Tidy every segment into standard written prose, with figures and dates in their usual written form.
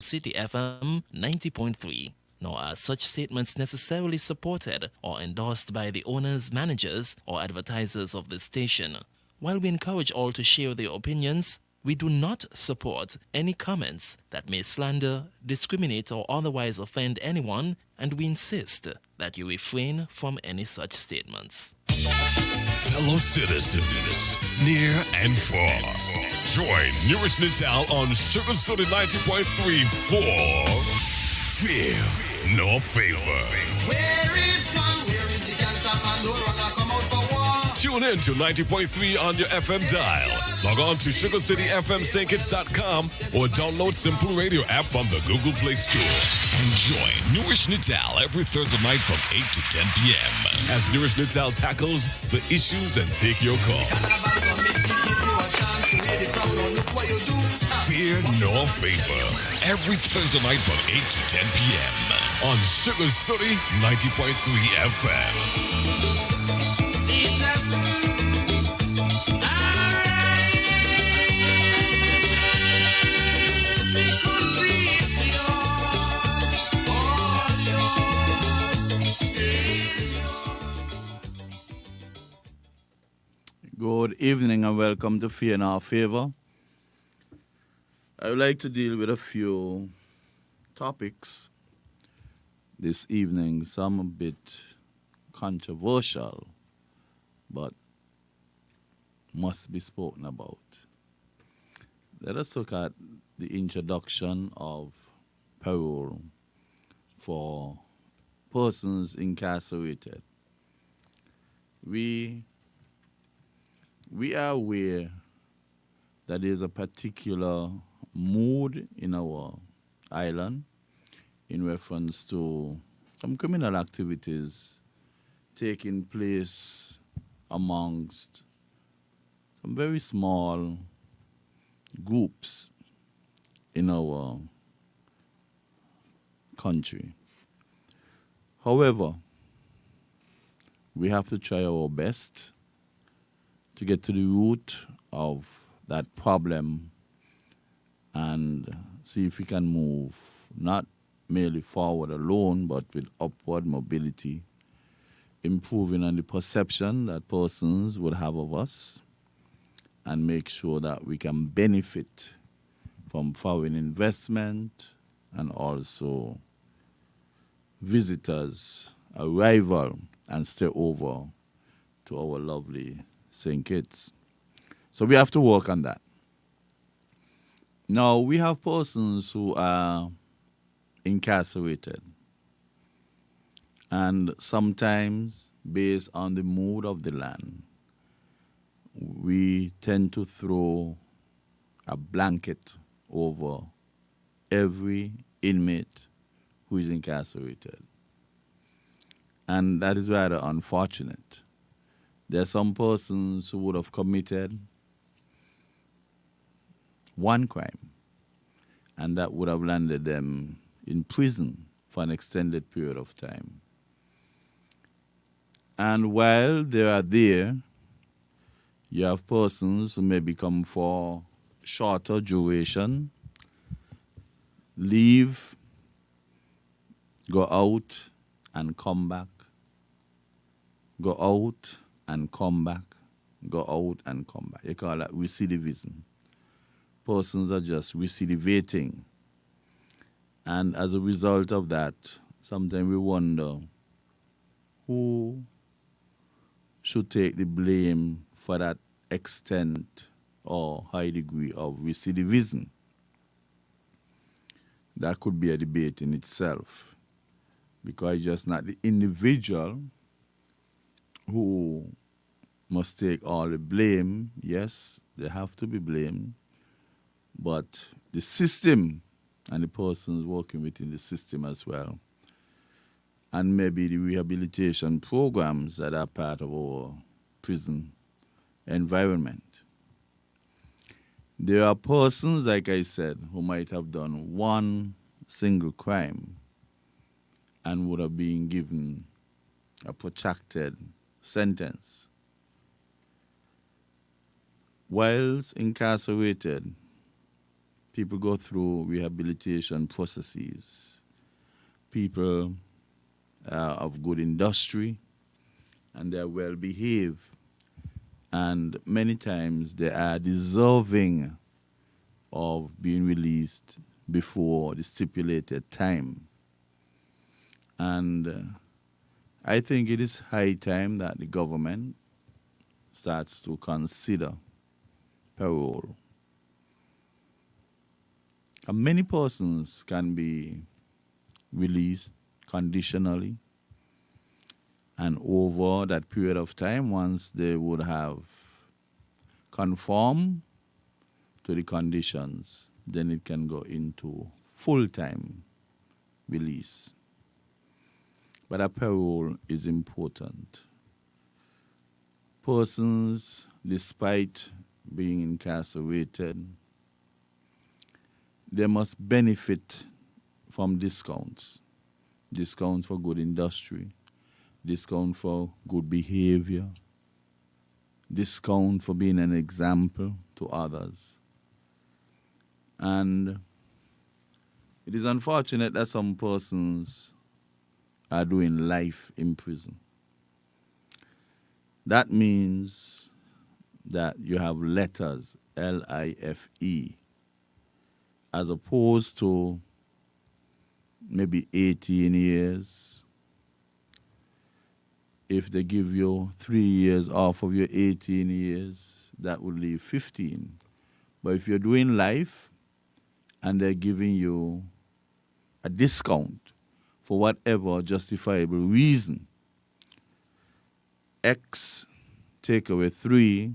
City FM 90.3. Nor are such statements necessarily supported or endorsed by the owners, managers, or advertisers of the station. While we encourage all to share their opinions, we do not support any comments that may slander, discriminate, or otherwise offend anyone, and we insist that you refrain from any such statements. Fellow citizens, near and far, join Newrish Nital on Sugar City 90.3 for Fear No Favor. Where is one? Where is the cancer Pandora now come out for war? Tune in to 90.3 on your FM dial. Log on to sugarcityfmsankits.com or download Simple Radio app from the Google Play Store. And join Newrish Nital every Thursday night from 8 to 10 p.m. as Newrish Nital tackles the issues and take your call. Fear No Favor. Every Thursday night from 8 to 10 p.m. on Sugar City 90.3 FM. Good evening and welcome to Fear No Favor. I would like to deal with a few topics this evening, some a bit controversial, but must be spoken about. Let us look at the introduction of parole for persons incarcerated. We are aware that there's a particular mood in our island in reference to some criminal activities taking place amongst some very small groups in our country. However, we have to try our best to get to the root of that problem and see if we can move not merely forward alone, but with upward mobility, improving on the perception that persons would have of us, and make sure that we can benefit from foreign investment and also visitors, arrival, and stay over to our lovely St. Kitts. So we have to work on that. Now, we have persons who are incarcerated, and sometimes, based on the mood of the land, we tend to throw a blanket over every inmate who is incarcerated. And that is rather unfortunate. There are some persons who would have committed one crime, and that would have landed them in prison for an extended period of time. And while they are there, you have persons who may become for shorter duration, leave, go out and come back, go out and come back, go out and come back. You call that recidivism. Persons are just recidivating. And as a result of that, sometimes we wonder who should take the blame for that extent or high degree of recidivism. That could be a debate in itself, because it's just not the individual who must take all the blame. Yes, they have to be blamed, but the system and the persons working within the system as well, and maybe the rehabilitation programs that are part of our prison environment. There are persons, like I said, who might have done one single crime and would have been given a protracted sentence. Whilst incarcerated, People go through rehabilitation processes. People of good industry, and they're well behaved. And many times they are deserving of being released before the stipulated time. And I think it is high time that the government starts to consider parole. And many persons can be released conditionally, and over that period of time, once they would have conformed to the conditions, then it can go into full-time release. But a parole is important. Persons, despite being incarcerated, they must benefit from discounts. Discount for good industry, discount for good behavior, discount for being an example to others. And it is unfortunate that some persons are doing life in prison. That means that you have letters, L-I-F-E, as opposed to maybe 18 years. If they give you 3 years off of your 18 years, that would leave 15. But if you're doing life and they're giving you a discount for whatever justifiable reason, X take away 3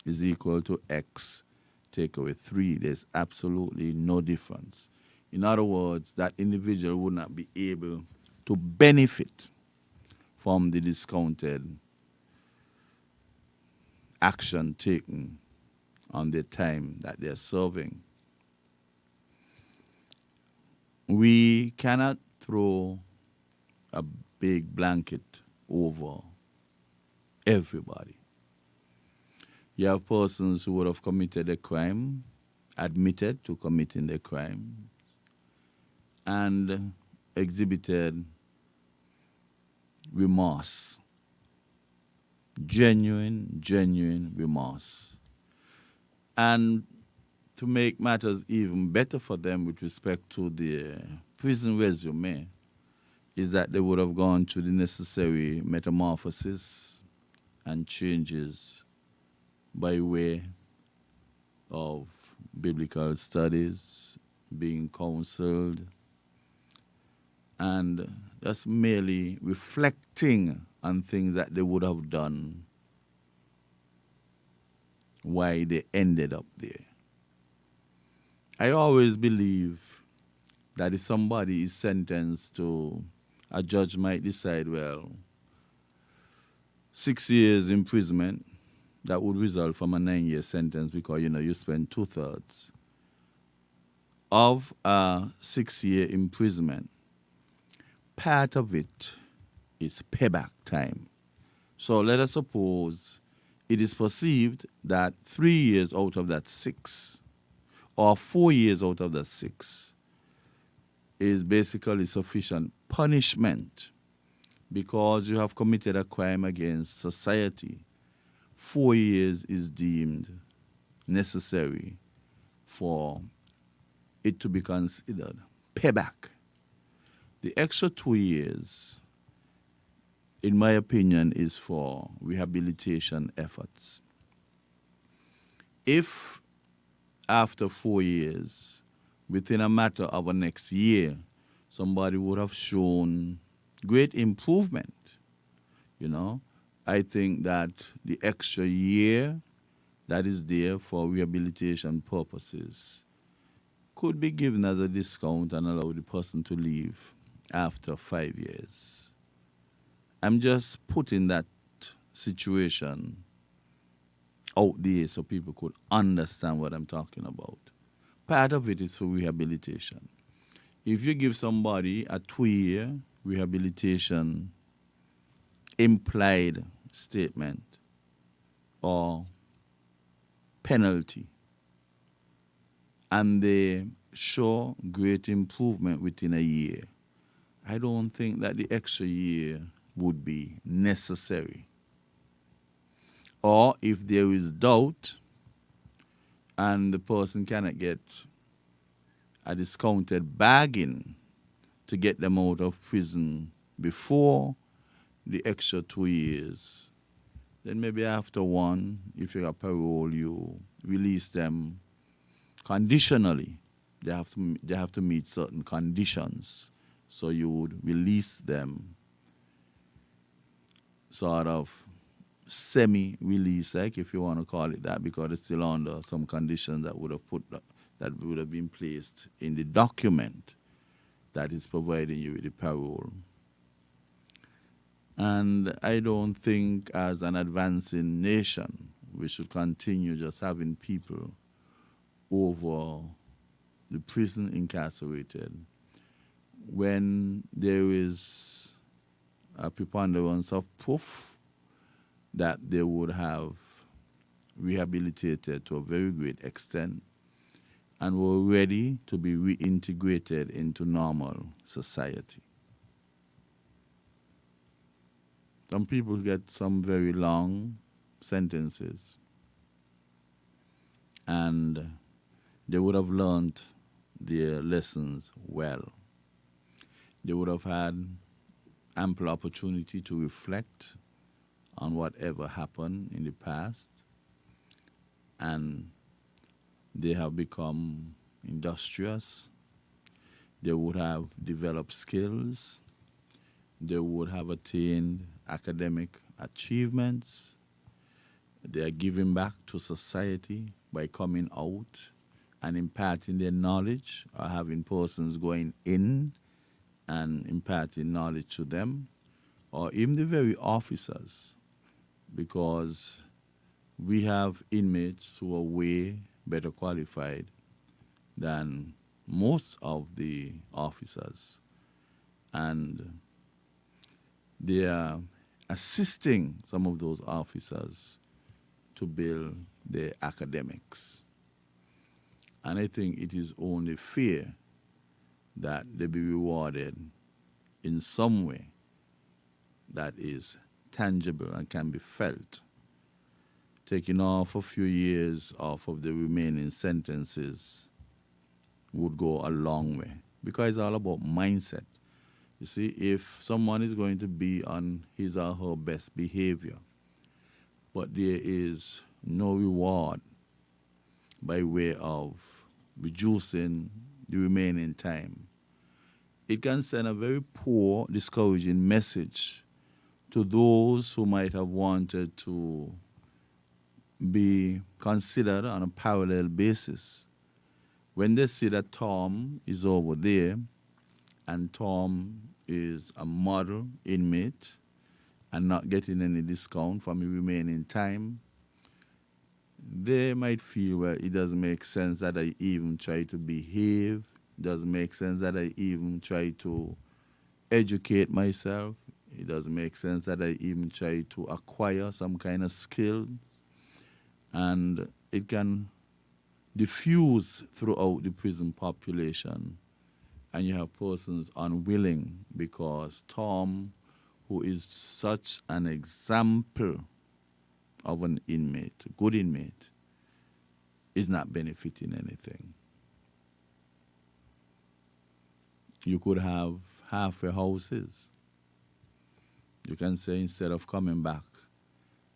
is equal to X take away 3. There's absolutely no difference. In other words, that individual would not be able to benefit from the discounted action taken on the time that they're serving. We cannot throw a big blanket over everybody. You have persons who would have committed a crime, admitted to committing the crime, and exhibited remorse. Genuine remorse. And to make matters even better for them with respect to the prison resume is that they would have gone through the necessary metamorphosis and changes by way of biblical studies, being counseled, and just merely reflecting on things that they would have done, why they ended up there. I always believe that if somebody is sentenced to, a judge might decide, well, 6 years imprisonment, that would result from a 9-year sentence because, you spend 2/3 of a 6-year imprisonment. Part of it is payback time. So let us suppose it is perceived that 3 years out of that 6 or 4 years out of that 6 is basically sufficient punishment because you have committed a crime against society. 4 years is deemed necessary for it to be considered payback. The extra 2 years, in my opinion, is for rehabilitation efforts. If after 4 years, within a matter of a next year, somebody would have shown great improvement, I think that the extra year that is there for rehabilitation purposes could be given as a discount and allow the person to leave after 5 years. I'm just putting that situation out there so people could understand what I'm talking about. Part of it is for rehabilitation. If you give somebody a 2-year rehabilitation implied statement or penalty, and they show great improvement within a year, I don't think that the extra year would be necessary. Or if there is doubt and the person cannot get a discounted bargain to get them out of prison before the extra 2 years, then maybe after one, if you have parole, you release them conditionally. They have to meet certain conditions. So you would release them sort of semi-release, like if you want to call it that, because it's still under some conditions that would have been placed in the document that is providing you with the parole. And I don't think as an advancing nation we should continue just having people over the prison incarcerated when there is a preponderance of proof that they would have rehabilitated to a very great extent and were ready to be reintegrated into normal society. Some people get some very long sentences, and they would have learned their lessons well. They would have had ample opportunity to reflect on whatever happened in the past, and they have become industrious. They would have developed skills. They would have attained academic achievements. They are giving back to society by coming out and imparting their knowledge, or having persons going in and imparting knowledge to them, or even the very officers, because we have inmates who are way better qualified than most of the officers, and they are assisting some of those officers to build their academics. And I think it is only fair that they be rewarded in some way that is tangible and can be felt. Taking off a few years off of the remaining sentences would go a long way, because it's all about mindset. You see, if someone is going to be on his or her best behavior, but there is no reward by way of reducing the remaining time, it can send a very poor, discouraging message to those who might have wanted to be considered on a parallel basis. When they see that Tom is over there, and Tom is a model inmate and not getting any discount from the remaining time, they might feel, well, it doesn't make sense that I even try to behave. It doesn't make sense that I even try to educate myself. It doesn't make sense that I even try to acquire some kind of skill. And it can diffuse throughout the prison population. And you have persons unwilling, because Tom, who is such an example of an inmate, a good inmate, is not benefiting anything. You could have halfway houses. You can say, instead of coming back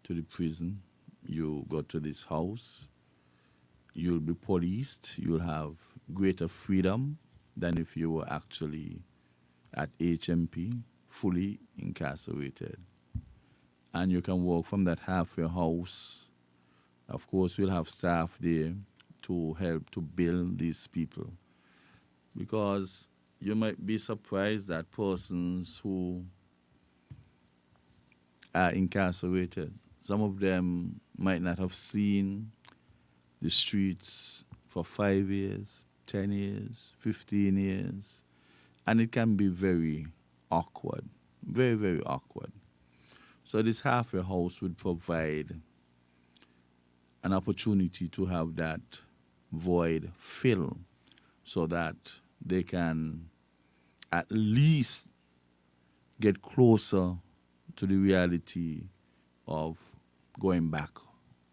to the prison, you go to this house, you'll be policed, you'll have greater freedom than if you were actually at HMP, fully incarcerated. And you can work from that halfway house. Of course, we'll have staff there to help to build these people. Because you might be surprised that persons who are incarcerated, some of them might not have seen the streets for 5 years, 10 years, 15 years. And it can be very awkward, very, very awkward. So this halfway house would provide an opportunity to have that void fill so that they can at least get closer to the reality of going back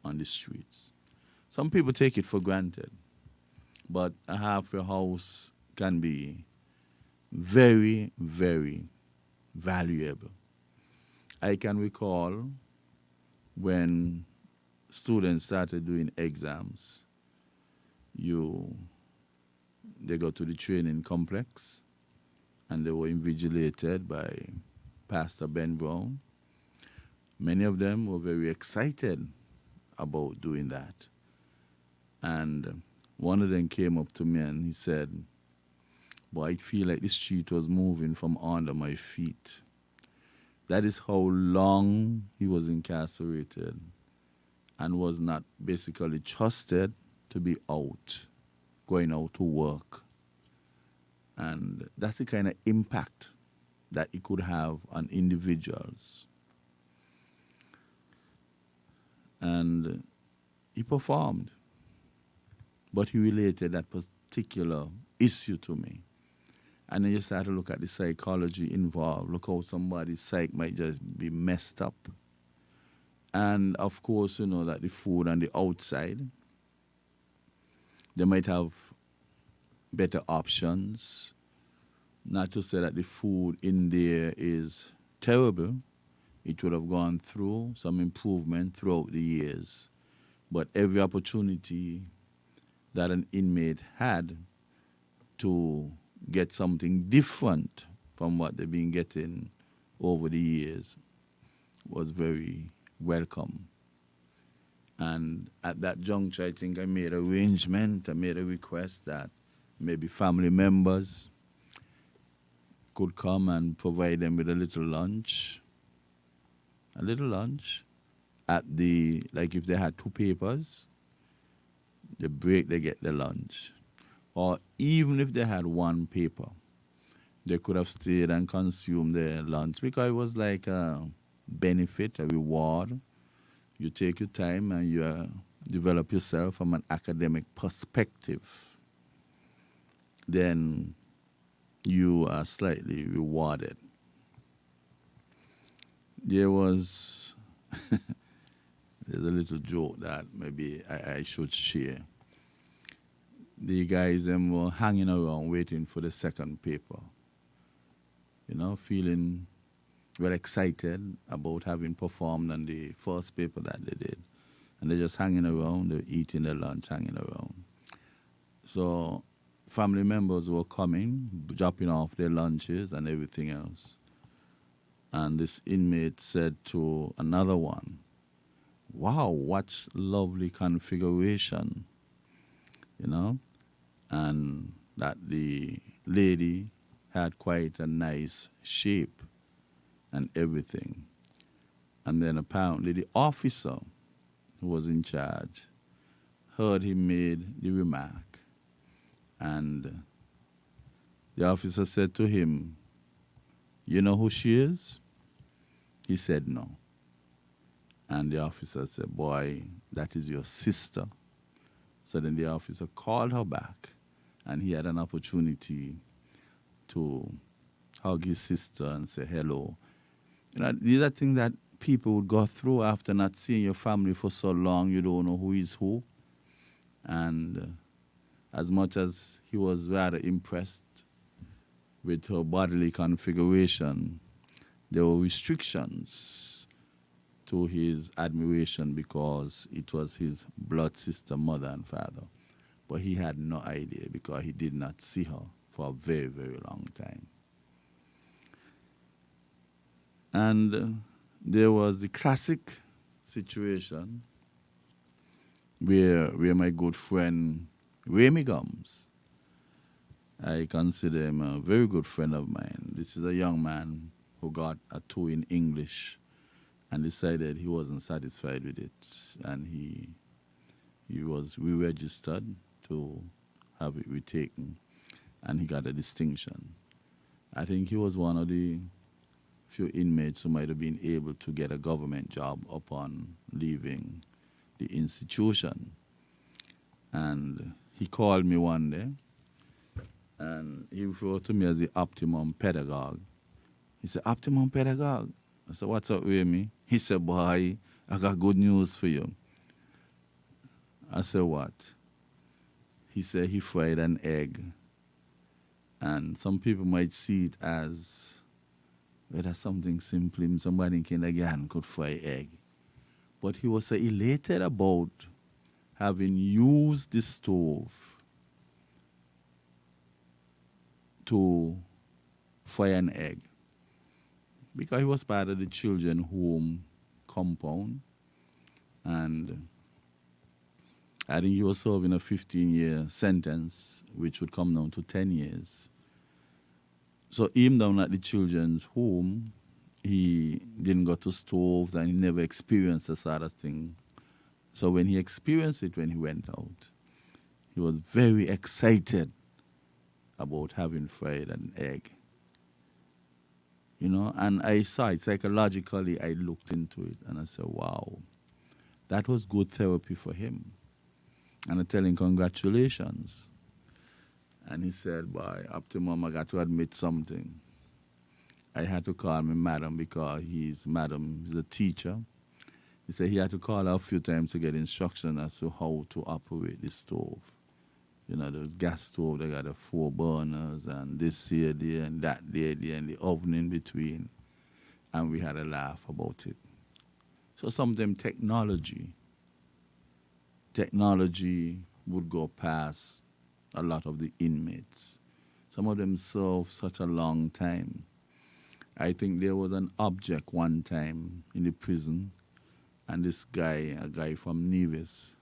on the streets. Some people take it for granted, but a halfway house can be very, very valuable. I can recall when students started doing exams, they go to the training complex and they were invigilated by Pastor Ben Brown. Many of them were very excited about doing that. And one of them came up to me and he said, "Boy, I feel like the street was moving from under my feet." That is how long he was incarcerated and was not basically trusted to be out, going out to work. And that's the kind of impact that it could have on individuals. And he performed, but he related that particular issue to me. And then you start to look at the psychology involved. Look how somebody's psyche might just be messed up. And of course, you know that the food on the outside, they might have better options. Not to say that the food in there is terrible. It would have gone through some improvement throughout the years. But every opportunity that an inmate had to get something different from what they've been getting over the years was very welcome. And at that juncture, I think I made arrangement, I made a request that maybe family members could come and provide them with a little lunch. At the, like if they had 2 papers, the break they get the lunch. Or even if they had 1 paper, they could have stayed and consumed their lunch because it was like a benefit, a reward. You take your time and you develop yourself from an academic perspective. Then you are slightly rewarded. There was, there's a little joke that maybe I should share. The guys were hanging around waiting for the second paper, feeling well excited about having performed on the first paper that they did. And they're just hanging around, they're eating their lunch, hanging around. So family members were coming, dropping off their lunches and everything else. And this inmate said to another one, "Wow, what lovely configuration," and that the lady had quite a nice shape and everything. And then apparently the officer who was in charge heard him made the remark. And the officer said to him, "You know who she is?" He said no. And the officer said, "Boy, that is your sister." So then the officer called her back, and he had an opportunity to hug his sister and say hello. These are things that people would go through after not seeing your family for so long. You don't know who is who. And as much as he was rather impressed with her bodily configuration, there were restrictions to his admiration because it was his blood sister, mother, and father. But he had no idea because he did not see her for a very, very long time. And there was the classic situation where my good friend Remy Gums, I consider him a very good friend of mine. This is a young man who got a 2 in English and decided he wasn't satisfied with it, and he was re-registered to have it retaken, and he got a distinction. I think he was one of the few inmates who might have been able to get a government job upon leaving the institution. And he called me one day and he referred to me as the optimum pedagogue. He said, optimum pedagogue? I said, what's up with me? He said, boy, I got good news for you. I said, what? He said he fried an egg. And some people might see it as, well, that's something simple. Somebody in kindergarten could fry egg. But he was so elated about having used the stove to fry an egg. Because he was part of the children home compound. And I think he was serving a 15-year sentence, which would come down to 10 years. So him down at the children's home, he didn't go to stoves and he never experienced this sort of thing. So when he experienced it when he went out, he was very excited about having fried an egg. You know, and I saw it psychologically, I looked into it and I said, wow, that was good therapy for him. And I tell him, congratulations. And he said, boy, Optimum, I got to admit something. I had to call me madam because he's a teacher. He said he had to call her a few times to get instruction as to how to operate the stove. You know, the gas stove, they got the 4 burners and this here, there, and that there, and the oven in between. And we had a laugh about it. So sometimes technology would go past a lot of the inmates. Some of them served such a long time. I think there was an object one time in the prison, and this guy, a guy from Newrish,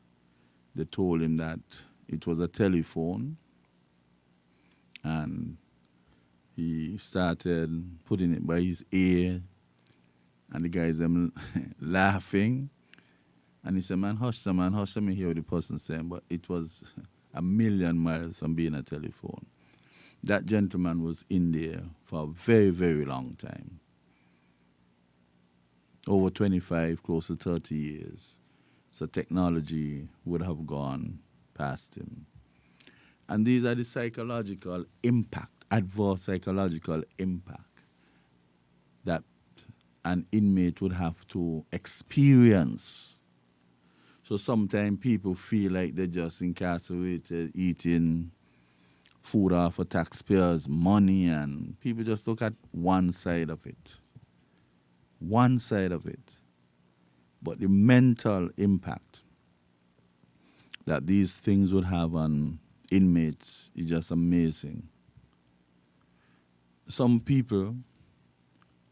they told him that it was a telephone, and he started putting it by his ear, and the guys them laughing. And he said, man, hush them, and hear what the person saying, but it was a million miles from being a telephone. That gentleman was in there for a very, very long time. Over 25, close to 30 years. So technology would have gone past him. And these are the psychological impact, adverse psychological impact that an inmate would have to experience. So sometimes people feel like they're just incarcerated, eating food off of taxpayers' money, and people just look at one side of it. One side of it. But the mental impact that these things would have on inmates is just amazing. Some people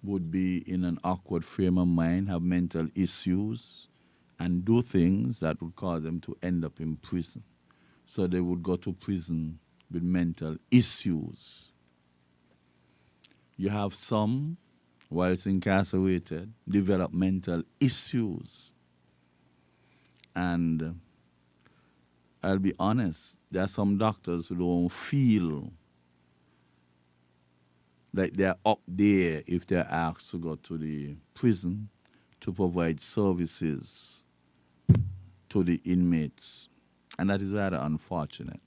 would be in an awkward frame of mind, have mental issues, and do things that would cause them to end up in prison. So they would go to prison with mental issues. You have some, whilst incarcerated, develop mental issues. And I'll be honest, there are some doctors who don't feel like they're up there if they're asked to go to the prison to provide services to the inmates. And that is rather unfortunate.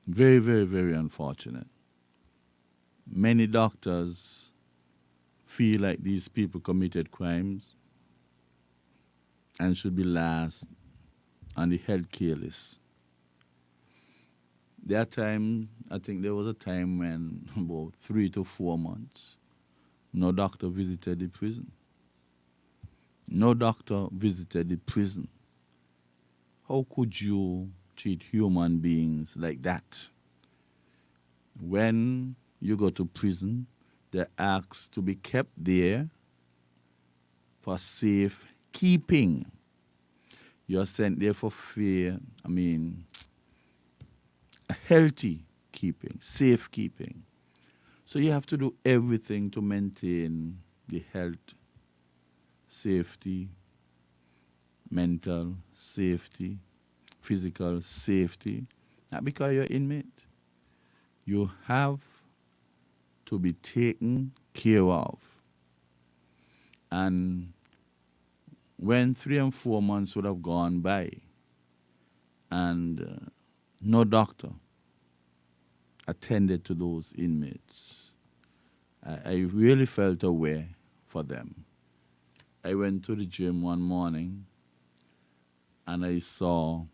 Very, very, very unfortunate. Many doctors feel like these people committed crimes and should be last on the healthcare list. There are times, I think there was a time when about 3 to 4 months, no doctor visited the prison. No doctor visited the prison. How could you treat human beings like that? When you go to prison, they're asked to be kept there for safe keeping. You're sent there for healthy keeping, safe keeping. So you have to do everything to maintain the health, safety, mental safety, physical safety, not because you're inmate. You have to be taken care of. And when 3 and 4 months would have gone by, and no doctor attended to those inmates. I really felt aware for them. I went to the gym one morning and I saw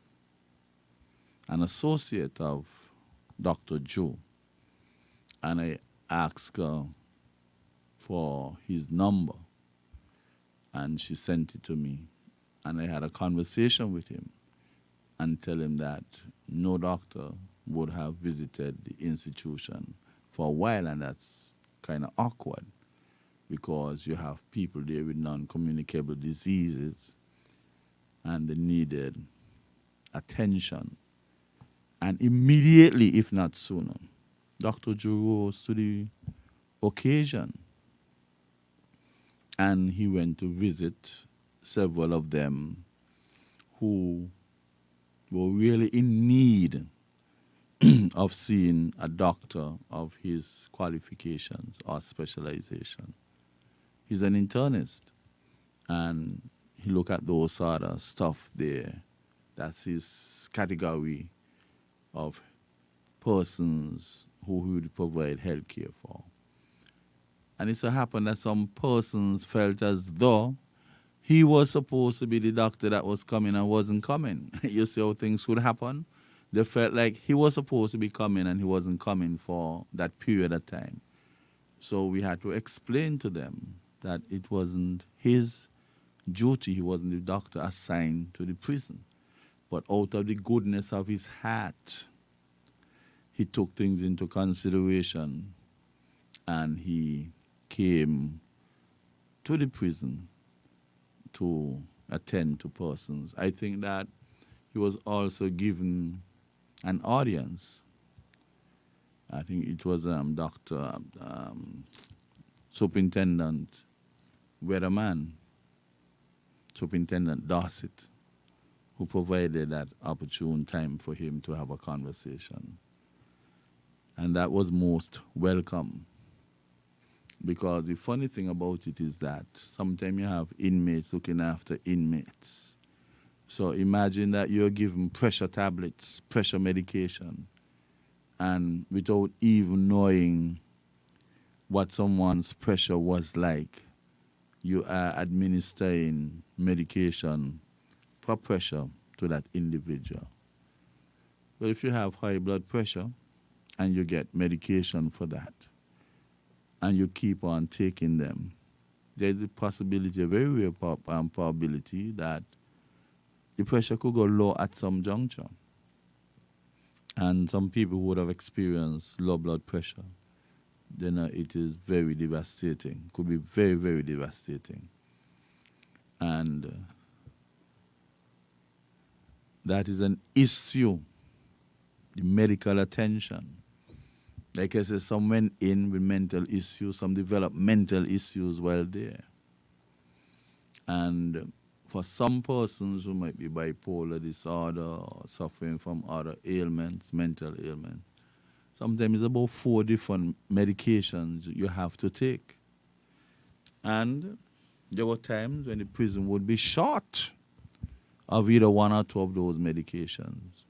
an associate of Dr. Joe, and I asked her for his number, and she sent it to me, and I had a conversation with him and tell him that no doctor would have visited the institution for a while, and that's kind of awkward because you have people there with non-communicable diseases and they needed attention. And immediately, if not sooner, Dr. Joe rose to the occasion and he went to visit several of them who were really in need of seeing a doctor of his qualifications or specialization. He's an internist, and he looked at those sort of stuff there. That's his category of persons who he would provide health care for. And it so happened that some persons felt as though he was supposed to be the doctor that was coming and wasn't coming. You see how things could happen? They felt like he was supposed to be coming and he wasn't coming for that period of time. So we had to explain to them that it wasn't his duty. He wasn't the doctor assigned to the prison. But out of the goodness of his heart, he took things into consideration and he came to the prison to attend to persons. I think that he was also given an audience. I think it was Dr. Superintendent Weatherman, Superintendent Dorset, who provided that opportune time for him to have a conversation. And that was most welcome. Because the funny thing about it is that sometimes you have inmates looking after inmates. So imagine that you're given pressure tablets, pressure medication, and without even knowing what someone's pressure was like, you are administering medication for pressure to that individual. But if you have high blood pressure and you get medication for that, and you keep on taking them, there's a possibility, a very real probability that the pressure could go low at some juncture. And some people who would have experienced low blood pressure, then it is very devastating, could be very, very devastating. And that is an issue, the medical attention. Like I said, some went in with mental issues, some developed mental issues while there. And for some persons who might be bipolar disorder or suffering from other ailments, mental ailments, sometimes it's about 4 different medications you have to take. And there were times when the prison would be short of either 1 or 2 of those medications.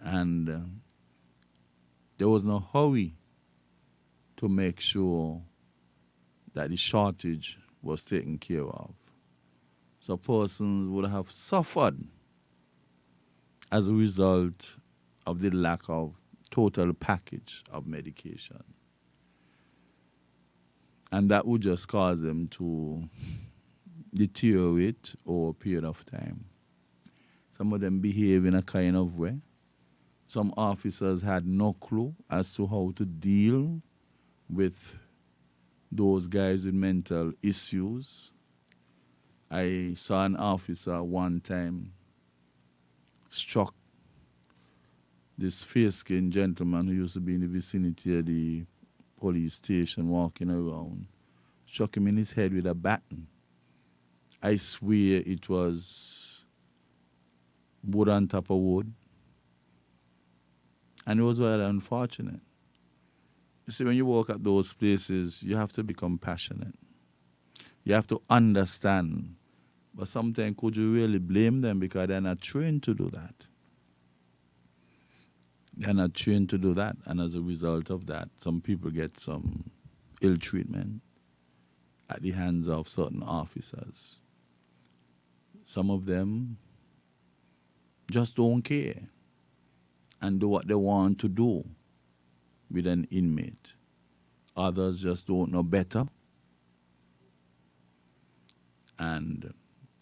And there was no hurry to make sure that the shortage was taken care of. So persons would have suffered as a result of the lack of total package of medication. And that would just cause them to deteriorate over a period of time. Some of them behave in a kind of way. Some officers had no clue as to how to deal with those guys with mental issues. I saw an officer one time struck this fair-skinned gentleman who used to be in the vicinity of the police station walking around, struck him in his head with a baton. I swear it was wood on top of wood. And it was very unfortunate. You see, when you walk at those places, you have to be compassionate. You have to understand But sometimes could you really blame them because they're not trained to do that? They're not trained to do that. And as a result of that, some people get some ill treatment at the hands of certain officers. Some of them just don't care and do what they want to do with an inmate. Others just don't know better. And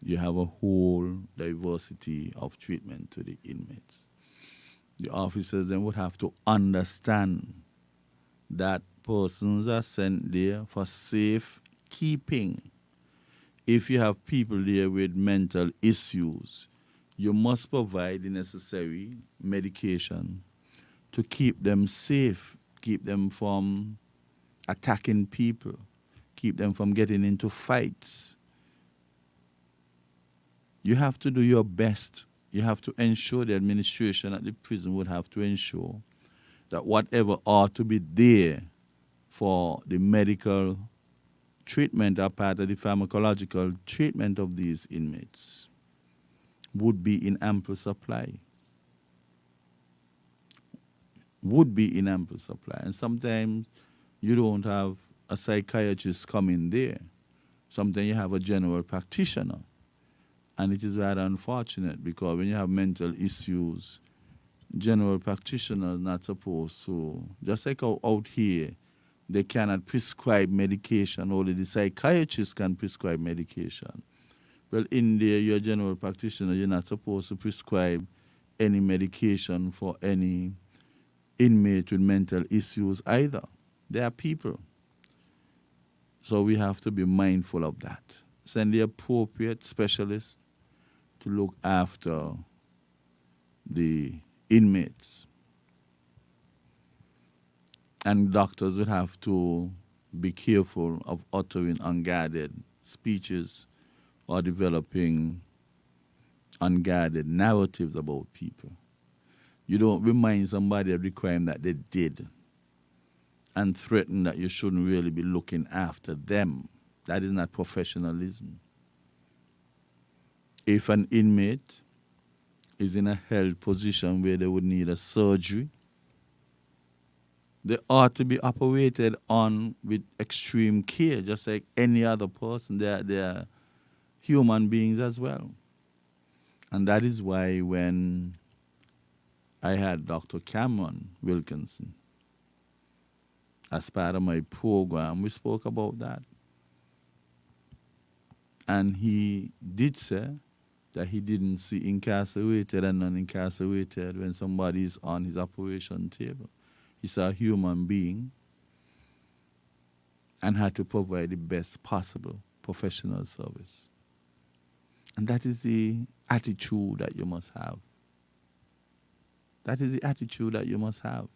you have a whole diversity of treatment to the inmates. The officers then would have to understand that persons are sent there for safe keeping. If you have people there with mental issues, you must provide the necessary medication to keep them safe, keep them from attacking people, keep them from getting into fights. You have to do your best. You have to ensure, the administration at the prison would have to ensure that whatever ought to be there for the medical treatment or part of the pharmacological treatment of these inmates would be in ample supply. Would be in ample supply. And sometimes you don't have a psychiatrist come in there. Sometimes you have a general practitioner. And it is rather unfortunate because when you have mental issues, general practitioners are not supposed to, just like out here, they cannot prescribe medication, only the psychiatrist can prescribe medication. Well, in there, you're a general practitioner, you're not supposed to prescribe any medication for any inmate with mental issues either. They are people. So we have to be mindful of that. Send the appropriate specialist to look after the inmates. And doctors would have to be careful of uttering unguarded speeches or developing unguarded narratives about people. You don't remind somebody of the crime that they did and threaten that you shouldn't really be looking after them. That is not professionalism. If an inmate is in a health position where they would need a surgery, they ought to be operated on with extreme care, just like any other person. They are human beings as well. And that is why when I had Dr. Cameron Wilkinson as part of my program, we spoke about that. And he did say that he didn't see incarcerated and non-incarcerated when somebody is on his operation table. He's a human being and had to provide the best possible professional service. And that is the attitude that you must have. That is the attitude that you must have.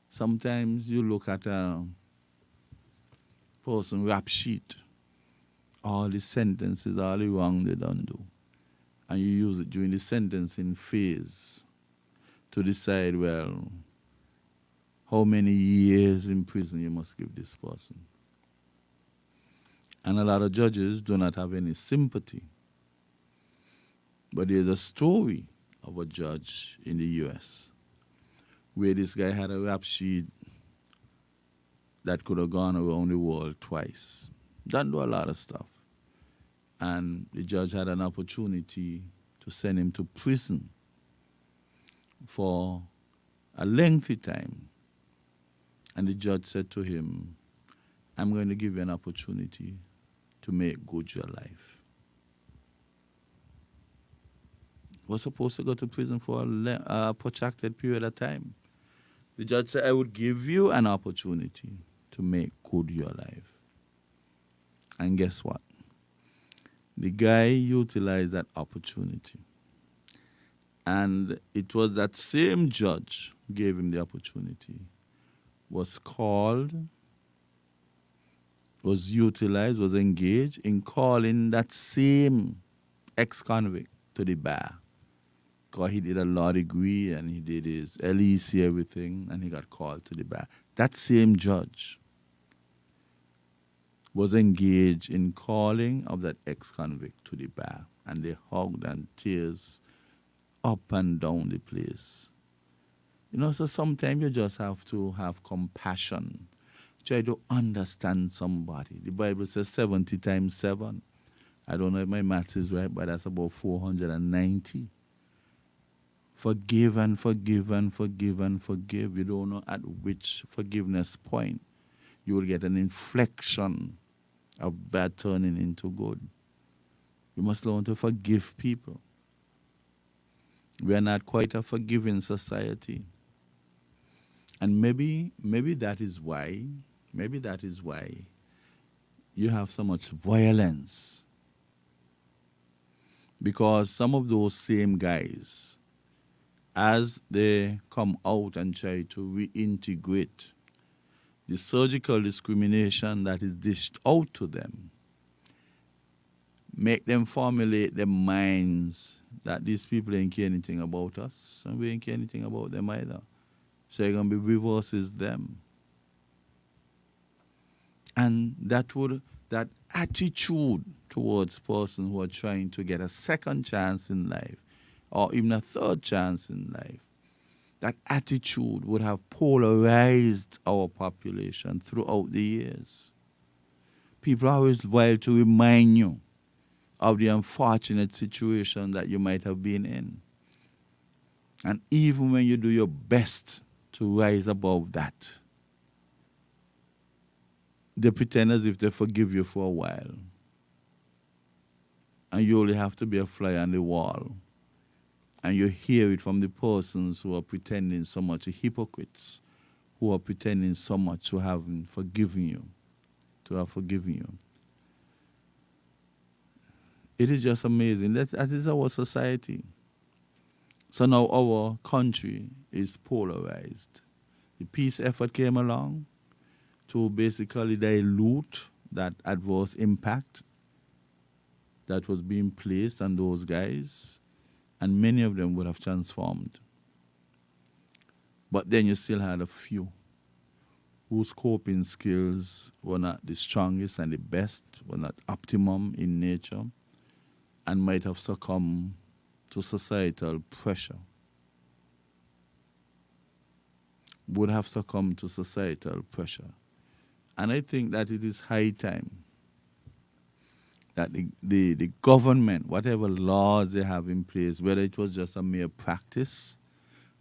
Sometimes you look at a person rap sheet, all the sentences, all the wrong they don't do, and you use it during the sentencing phase to decide, well, how many years in prison you must give this person. And a lot of judges do not have any sympathy. But there's a story of a judge in the U.S. where this guy had a rap sheet that could have gone around the world twice. Done do a lot of stuff. And the judge had an opportunity to send him to prison for a lengthy time. And the judge said to him, I'm going to give you an opportunity to make good your life. He was supposed to go to prison for a protracted period of time. The judge said, I would give you an opportunity to make good your life. And guess what? The guy utilized that opportunity. And it was that same judge who gave him the opportunity, was called, was utilized, was engaged in calling that same ex-convict to the bar. Because he did a law degree and he did his LEC, everything, and he got called to the bar. That same judge was engaged in calling of that ex-convict to the bar, and they hugged and tears up and down the place. You know, so sometimes you just have to have compassion. Try to understand somebody. The Bible says 70 times 7. I don't know if my maths is right, but that's about 490. Forgive and forgive and forgive and forgive. You don't know at which forgiveness point you will get an inflection of bad turning into good. You must learn to forgive people. We are not quite a forgiving society. And maybe that is why you have so much violence. Because some of those same guys, as they come out and try to reintegrate, the surgical discrimination that is dished out to them, make them formulate their minds that these people ain't care anything about us, and we ain't care anything about them either. So you're going to be reverses them. And that attitude towards persons who are trying to get a second chance in life, or even a third chance in life, that attitude would have polarized our population throughout the years. People are always wild to remind you of the unfortunate situation that you might have been in. And even when you do your best to rise above that, they pretend as if they forgive you for a while. And you only have to be a fly on the wall. And you hear it from the persons who are pretending so much, the hypocrites who are pretending so much to have forgiven you, It is just amazing. That is our society. So now our country is polarized. The peace effort came along to basically dilute that adverse impact that was being placed on those guys, and many of them would have transformed. But then you still had a few whose coping skills were not the strongest and the best, were not optimum in nature, and might have succumbed to societal pressure. Would have succumbed to societal pressure. And I think that it is high time that the government, whatever laws they have in place, whether it was just a mere practice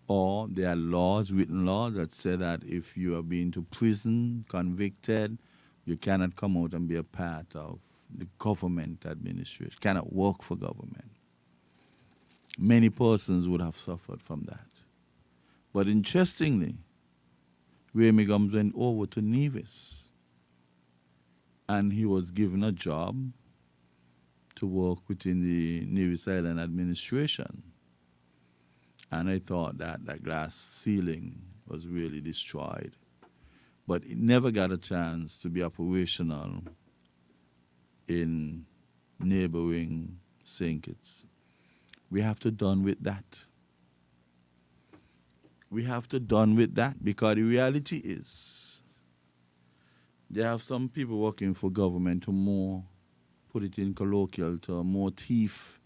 or there are laws, written laws that say that if you are being to prison, convicted, you cannot come out and be a part of the government administration, cannot work for government. Many persons would have suffered from that. But interestingly, Remy Gums went over to Nevis, and he was given a job to work within the Newrish Nital administration. And I thought that that glass ceiling was really destroyed. But it never got a chance to be operational in neighboring St. Kitts. We have to done with that. We have to done with that, because the reality is there have some people working for government who more, put it in colloquial term, more thief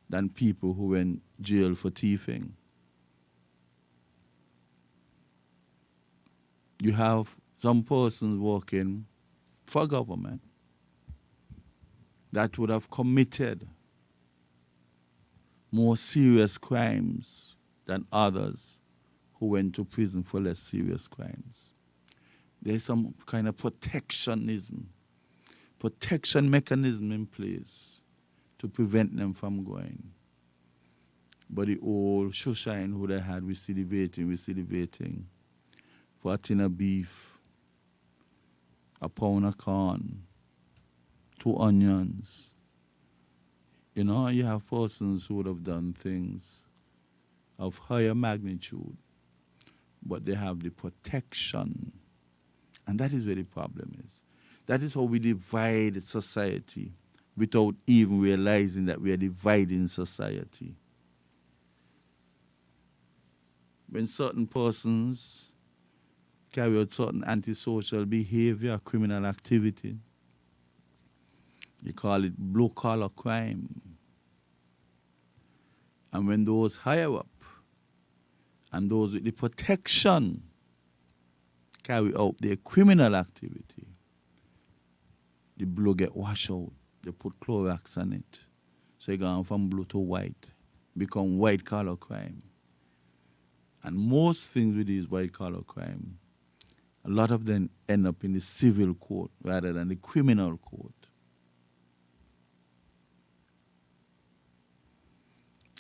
than people who went jail for thieving. You have some persons working for government that would have committed more serious crimes than others who went to prison for less serious crimes. There's some kind of protection mechanism in place to prevent them from going. But the old shine who they had recidivating for a tin of beef, a pound of corn, 2 onions. You know, you have persons who would have done things of higher magnitude, but they have the protection. And that is where the problem is. That is how we divide society without even realizing that we are dividing society. When certain persons carry out certain antisocial behavior, criminal activity, You call it blue-collar crime. And when those higher up and those with the protection carry out their criminal activity, the blue get washed out. They put Clorox on it. So you go from blue to white, become white-collar crime. And most things with these white-collar crime, a lot of them end up in the civil court rather than the criminal court.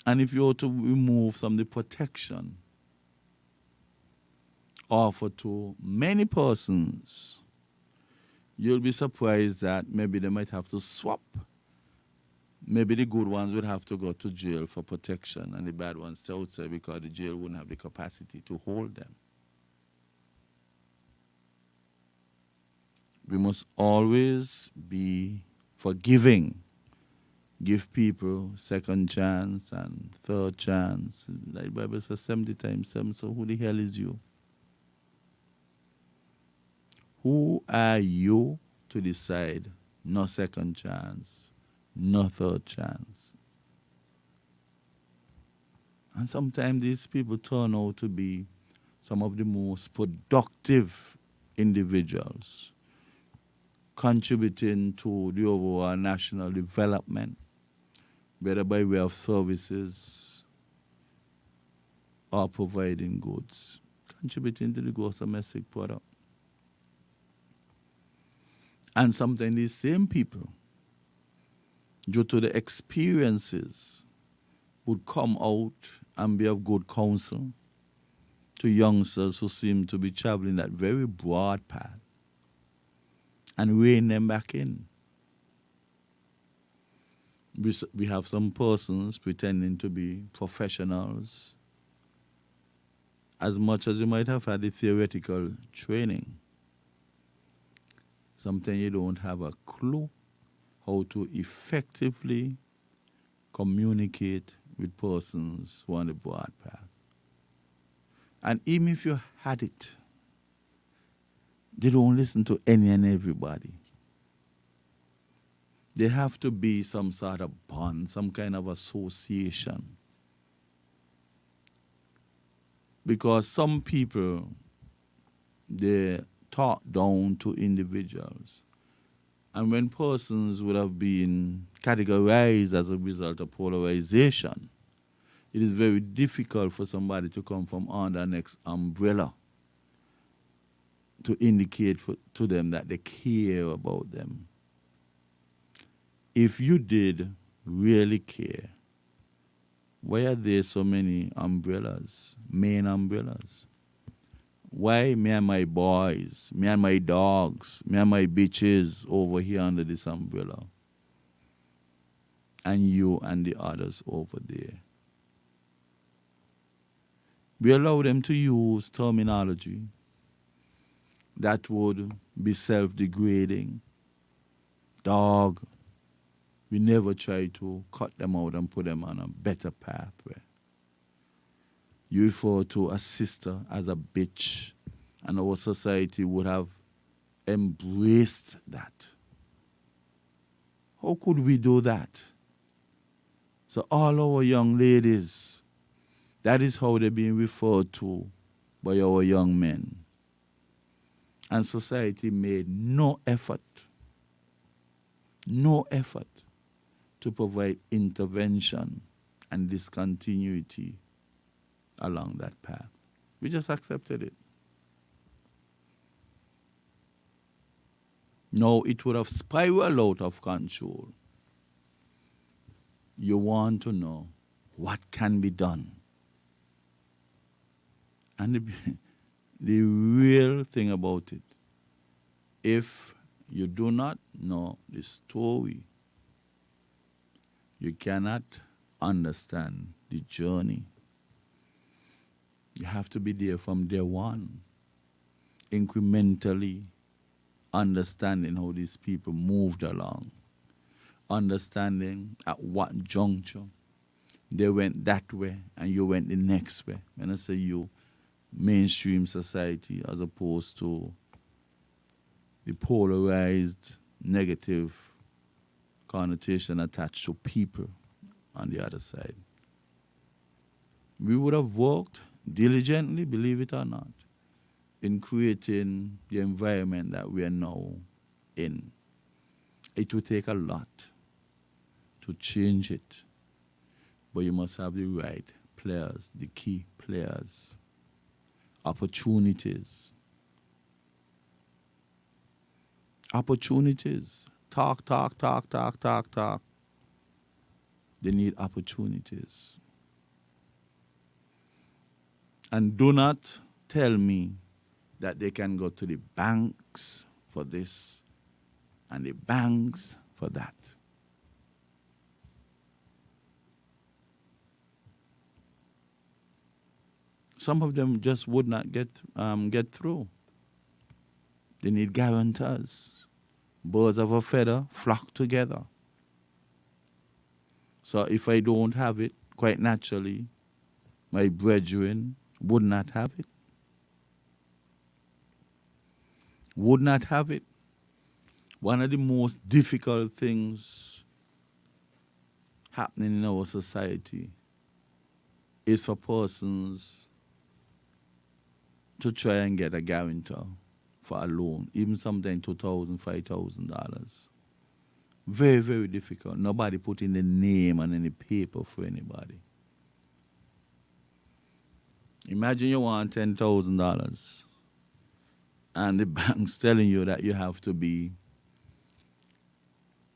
And if you were to remove some of the protection offered to many persons, you'll be surprised that maybe they might have to swap. Maybe the good ones would have to go to jail for protection and the bad ones stay outside because the jail wouldn't have the capacity to hold them. We must always be forgiving. Give people second chance and third chance. Like the Bible says 70 times 7, so who the hell is you? Who are you to decide no second chance, no third chance? And sometimes these people turn out to be some of the most productive individuals, contributing to the overall national development, whether by way of services or providing goods, contributing to the gross domestic product. And sometimes these same people, due to the experiences, would come out and be of good counsel to youngsters who seem to be traveling that very broad path and rein them back in. We have some persons pretending to be professionals, as much as you might have had the theoretical training. Sometimes you don't have a clue how to effectively communicate with persons who are on the broad path. And even if you had it, they don't listen to any and everybody. There have to be some sort of bond, some kind of association. Because some people, they talk down to individuals. And when persons would have been categorized as a result of polarization, it is very difficult for somebody to come from under the next umbrella to indicate to them that they care about them. If you did really care, why are there so many umbrellas, main umbrellas? Why me and my boys, me and my dogs, me and my bitches over here under this umbrella, and you and the others over there? We allow them to use terminology that would be self-degrading. Dog. We never try to cut them out and put them on a better pathway. You refer to a sister as a bitch, and our society would have embraced that. How could we do that? So all our young ladies, that is how they're being referred to by our young men. And society made no effort to provide intervention and discontinuity along that path. We just accepted it. No, it would have spiraled out of control. You want to know what can be done. And the real thing about it, if you do not know the story, you cannot understand the journey. You have to be there from day one, incrementally understanding how these people moved along, understanding at what juncture they went that way and you went the next way. When I say you, mainstream society as opposed to the polarized, negative connotation attached to people on the other side. We would have worked diligently, believe it or not, in creating the environment that we are now in. It will take a lot to change it, but you must have the right players, the key players, opportunities. Opportunities. Talk. They need opportunities. And do not tell me that they can go to the banks for this and the banks for that. Some of them just would not get through. They need guarantors. Birds of a feather flock together. So if I don't have it, quite naturally, my brethren would not have it. Would not have it. One of the most difficult things happening in our society is for persons to try and get a guarantor for a loan, even sometimes $2,000, $5,000. Very, very difficult. Nobody put in the name on any paper for anybody. Imagine you want $10,000 and the bank's telling you that you have to be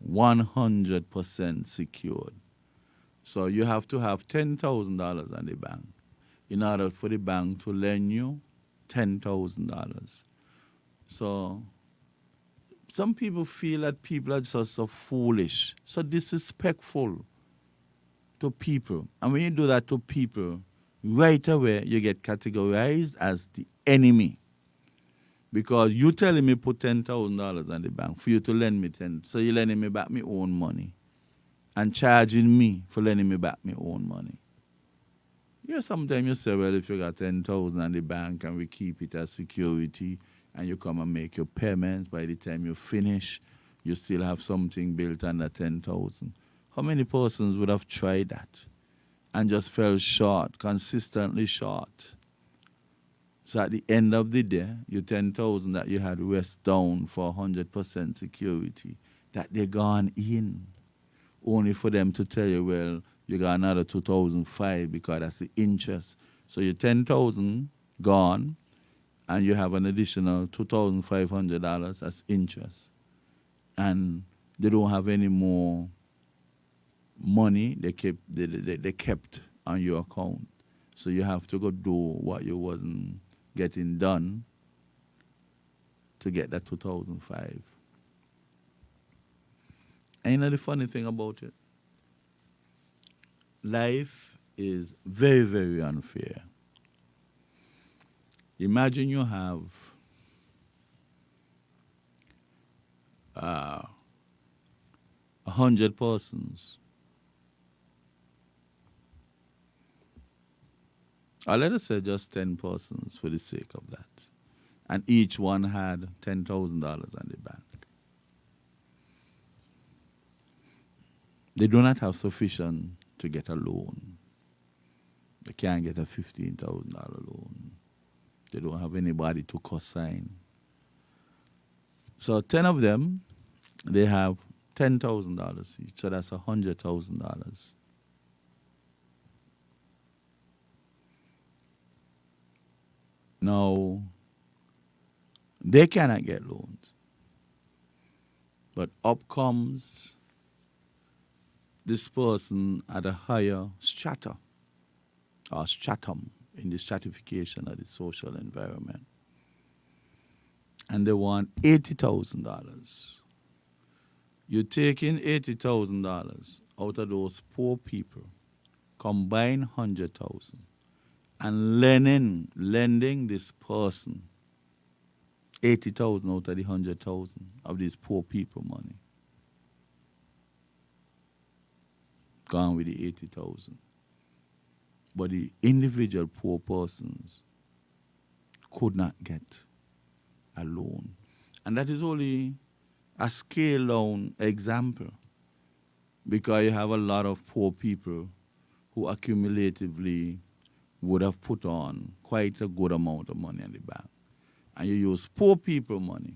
100% secured. So you have to have $10,000 on the bank in order for the bank to lend you $10,000. So some people feel that people are just so foolish, so disrespectful to people. And when you do that to people, right away you get categorized as the enemy. Because you telling me put $10,000 on the bank for you to lend me 10, so you're lending me back my own money and charging me for lending me back my own money. Yeah, sometimes you say, well, if you got 10,000 on the bank and we keep it as security and you come and make your payments, by the time you finish, you still have something built under 10,000. How many persons would have tried that and just fell short, consistently short? So at the end of the day, your 10,000 that you had rest down for 100% security, that they're gone in, only for them to tell you, well, you got another 2,005 because that's the interest. So your 10,000 gone, and you have an additional $2,500 as interest. And they don't have any more money they kept on your account. So you have to go do what you wasn't getting done to get that 2005. And you know the funny thing about it? Life is very, very unfair. Imagine you have 100 persons. Or let us say just 10 persons for the sake of that. And each one had $10,000 on the bank. They do not have sufficient to get a loan. They can't get a $15,000 loan. They don't have anybody to co-sign. So 10 of them, they have $10,000 each. So that's $100,000. Now, they cannot get loans. But up comes this person at a higher strata or stratum in the stratification of the social environment. And they want $80,000. You're taking $80,000 out of those poor people, combine 100,000, and lending this person 80,000 out of the 100,000 of these poor people money. Gone with the 80,000. But the individual poor persons could not get a loan. And that is only a scale down example. because you have a lot of poor people who accumulatively would have put on quite a good amount of money in the bank. And you use poor people money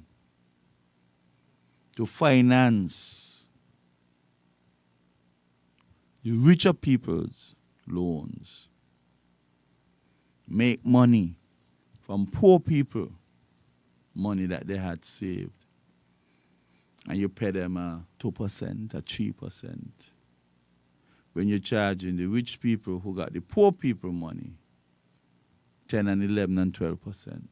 to finance the richer people's loans, make money from poor people, money that they had saved, and you pay them a 2%, a 3%. When you're charging the rich people who got the poor people money, 10 and 11 and 12%.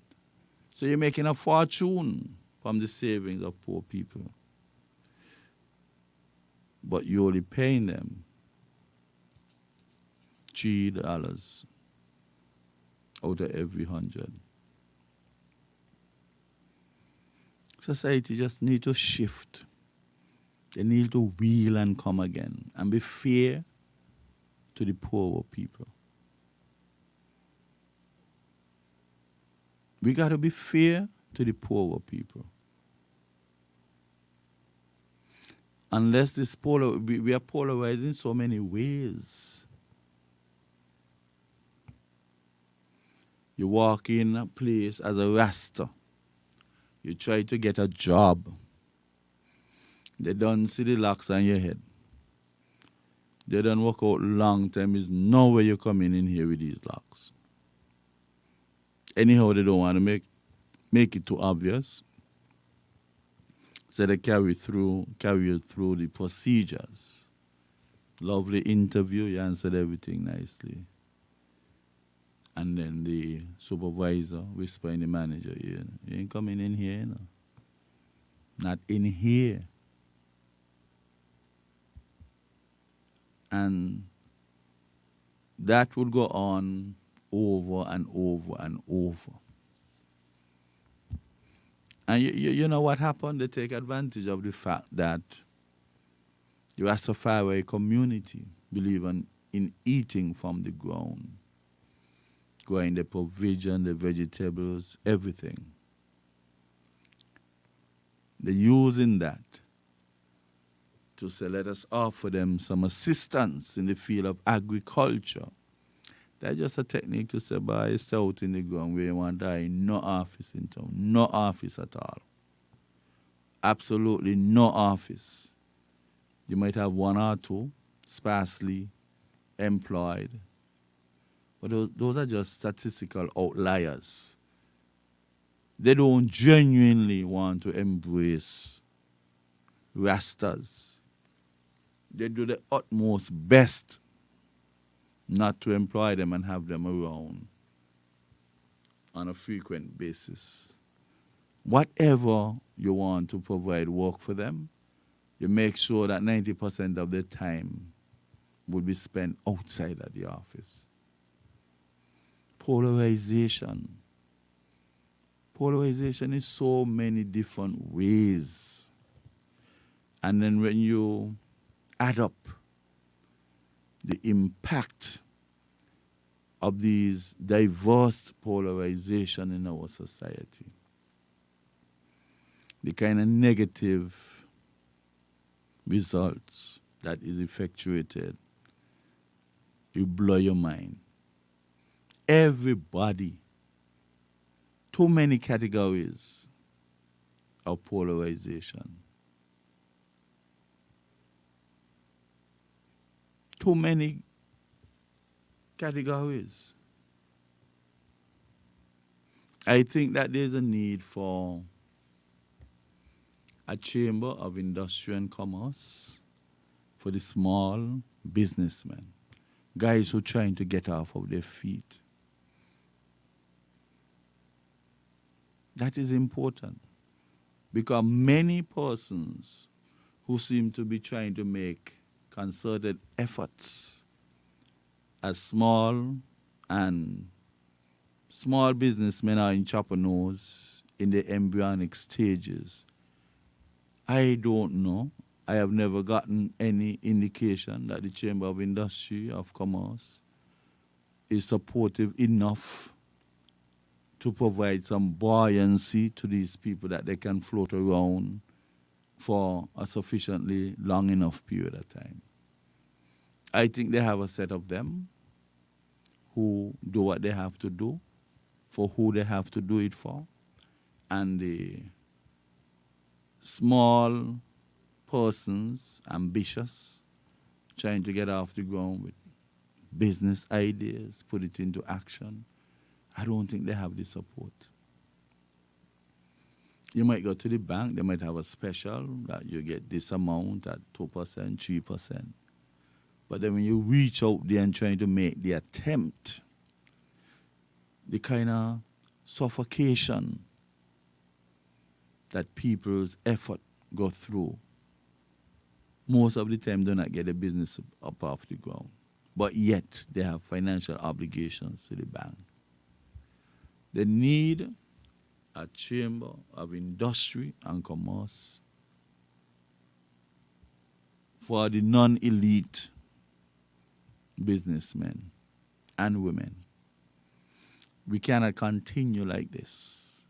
So you're making a fortune from the savings of poor people. But you're only paying them $3 out of every 100. Society just need to shift. They need to wheel and come again and be fair to the poorer people. We got to be fair to the poorer people. Unless this we are polarized in so many ways. You walk in a place as a Rasta. You try to get a job. They don't see the locks on your head. They don't work out long time. There's no way you're coming in here with these locks. Anyhow, they don't want to make it too obvious. So they carry you through the procedures. Lovely interview, you answered everything nicely. And then the supervisor whispering the manager, you ain't coming in here, you know. Not in here. And that would go on over and over and over. And you know what happened? They take advantage of the fact that the Rastafari community believe in eating from the ground, growing the provision, the vegetables, everything. They're using that to say, let us offer them some assistance in the field of agriculture. That's just a technique to say, boy, it's out in the ground where you want to die. No office in town. No office at all. Absolutely no office. You might have one or two sparsely employed. But those are just statistical outliers. They don't genuinely want to embrace Rastas. They do the utmost best not to employ them and have them around on a frequent basis. Whatever you want to provide work for them, you make sure that 90% of the time would be spent outside of the office. Polarization. Polarization is so many different ways. And then when you add up the impact of these diverse polarization in our society, the kind of negative results that is effectuated, you blow your mind. Everybody, too many categories of polarization. Too many categories. I think that there's a need for a chamber of industry and commerce for the small businessmen, guys who are trying to get off of their feet. That is important because many persons who seem to be trying to make concerted efforts as small businessmen or entrepreneurs in the embryonic stages. I don't know. I have never gotten any indication that the Chamber of Industry of Commerce is supportive enough to provide some buoyancy to these people that they can float around for a sufficiently long enough period of time. I think they have a set of them who do what they have to do for who they have to do it for. And the small persons, ambitious, trying to get off the ground with business ideas, put it into action, I don't think they have the support. You might go to the bank, they might have a special that you get this amount at 2%, 3%. But then when you reach out there and trying to make the attempt, the kind of suffocation that people's effort go through, most of the time do not get the business up off the ground. But yet they have financial obligations to the bank. They need a chamber of industry and commerce for the non-elite businessmen and women. We cannot continue like this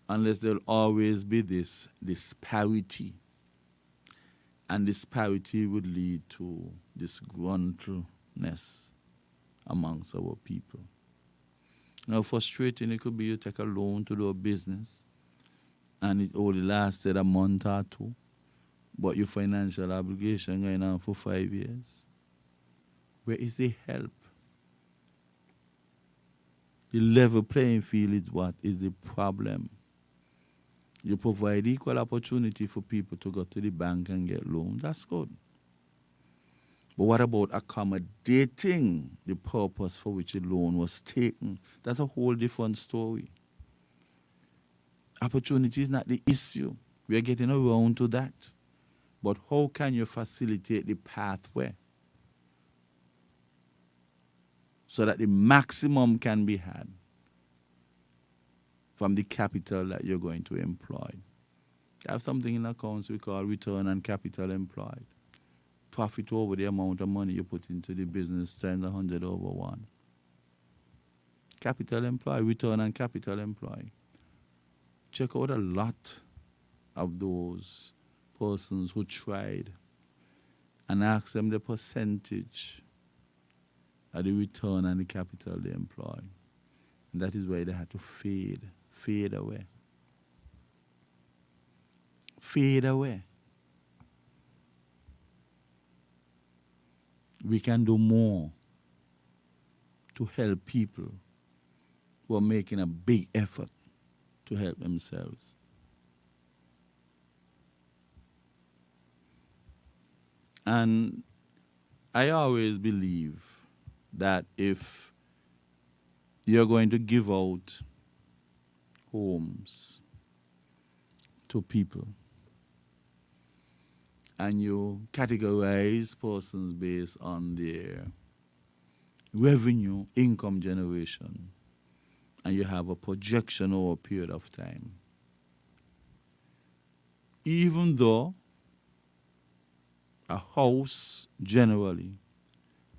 unless there will always be this disparity. And disparity would lead to disgruntledness amongst our people. Now, frustrating it could be you take a loan to do a business and it only lasted a month or two, but your financial obligation going on for 5 years. Where is the help? The level playing field is what is the problem. You provide equal opportunity for people to go to the bank and get loans. That's good. But what about accommodating the purpose for which a loan was taken? That's a whole different story. Opportunity is not the issue. We are getting around to that. But how can you facilitate the pathway so that the maximum can be had from the capital that you're going to employ? I have something in accounts we call return on capital employed. Profit over the amount of money you put into the business times 100 over 1. Capital employed, return on capital employed. Check out a lot of those persons who tried and ask them the percentage of the return on the capital they employ. And that is why they had to fade away. Fade away. We can do more to help people who are making a big effort to help themselves. And I always believe that if you're going to give out homes to people and you categorize persons based on their revenue, income generation, and you have a projection over a period of time, even though a house generally,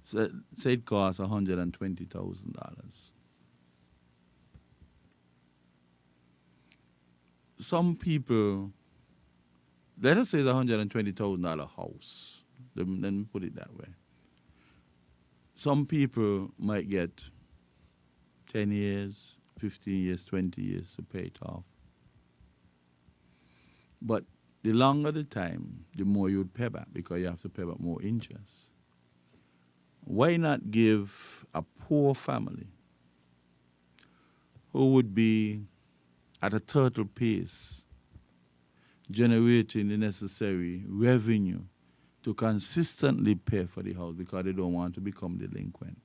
say it costs $120,000. Some people, let us say it's a $120,000 house. Let me put it that way. Some people might get 10 years, 15 years, 20 years to pay it off. But the longer the time, the more you would pay back because you have to pay back more interest. Why not give a poor family who would be at a turtle pace generating the necessary revenue to consistently pay for the house because they don't want to become delinquent.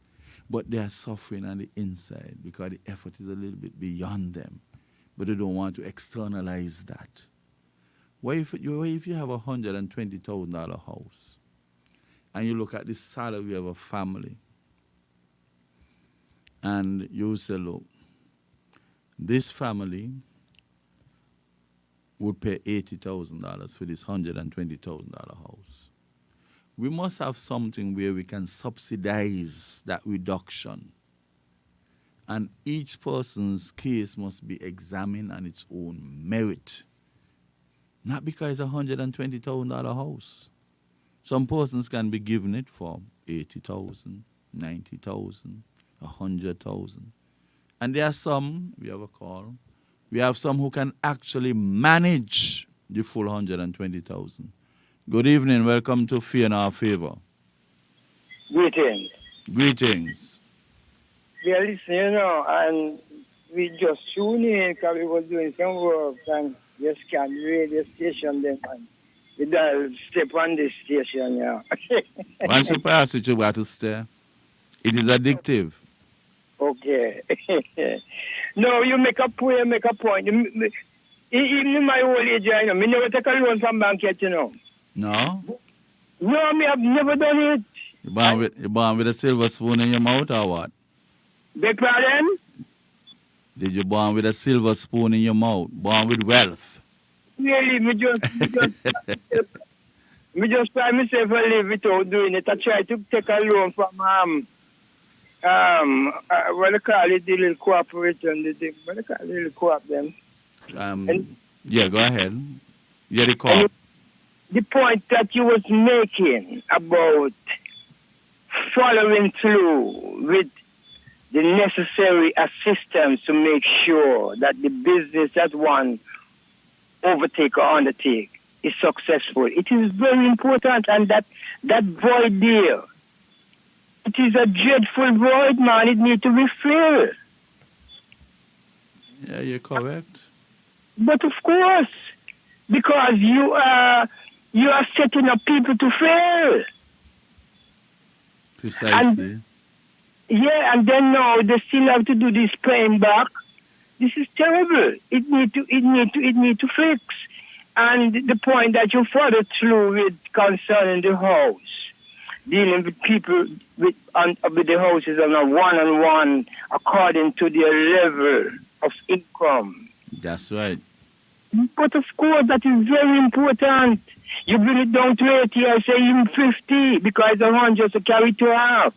But they are suffering on the inside because the effort is a little bit beyond them. But they don't want to externalize that. What if you have a $120,000 house and you look at the salary of a family and you say, look, this family would pay $80,000 for this $120,000 house. We must have something where we can subsidize that reduction. And each person's case must be examined on its own merit. Not because it's a $120,000 house. Some persons can be given it for 80,000, 90,000, 100,000. And there are some, we have a call, we have some who can actually manage the full 120,000. Good evening, welcome to Fear in Our Favor. Greetings. Greetings. We are listening, and we just tuned in because we was doing some work and just scanned the radio station then and we don't step on this station, Once you pass it, you got to stay. It is addictive. Okay. No, you make a point. Even in my old age, me never take a loan from bank yet, No? No, me have never done it. You born with a silver spoon in your mouth or what? Beg pardon? Did you born with a silver spoon in your mouth? Born with wealth? Really, me just try myself a live without doing it. I try to take a loan from what they call it, the little cooperation, what they call it, the little co-op them. Yeah, go ahead. Yeah, the co-op. The point that you was making about following through with the necessary assistance to make sure that the business that one overtake or undertake is successful. It is very important, and that void there, it is a dreadful void, man. It needs to be filled. Yeah, you're correct. But of course, because you are setting up people to fail. Precisely. And then now they still have to do this paying back. This is terrible. It need to fix. And the point that you follow through with concerning the house, dealing with people with the houses on a one-on-one according to their level of income. That's right. But of course, that is very important. You bring it down to 80, I say even 50, because it's 100, so carry to half.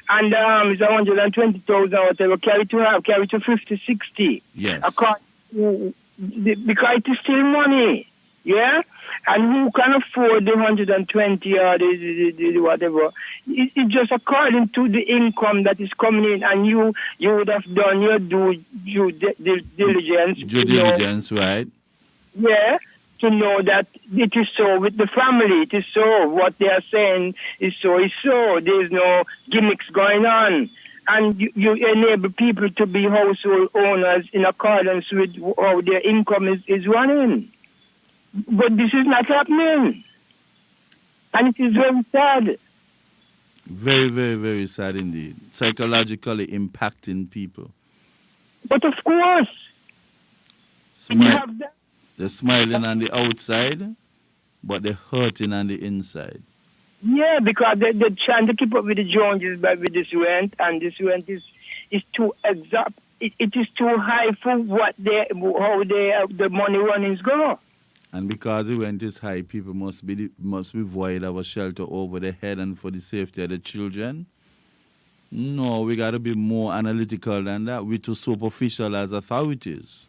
And it's 120,000 or whatever, carry to half, carry to 50, 60. Yes. Because it is still money, yeah? And who can afford the 120 or the whatever? It's just according to the income that is coming in, and you would have done your due diligence. Due diligence, right? Yeah, to know that it is so with the family. It is so. What they are saying is so. There is no gimmicks going on. And you enable people to be household owners in accordance with how their income is running. But this is not happening. And it is very sad. Very, very, very sad indeed. Psychologically impacting people. But of course, they're smiling on the outside, but they're hurting on the inside. Yeah, because they're trying to keep up with the Joneses, but with this rent, and this rent is too exact. It is too high for the money runnings go. And because the rent is high, people must be void of a shelter over their head and for the safety of the children. No, we got to be more analytical than that. We're too superficial as authorities.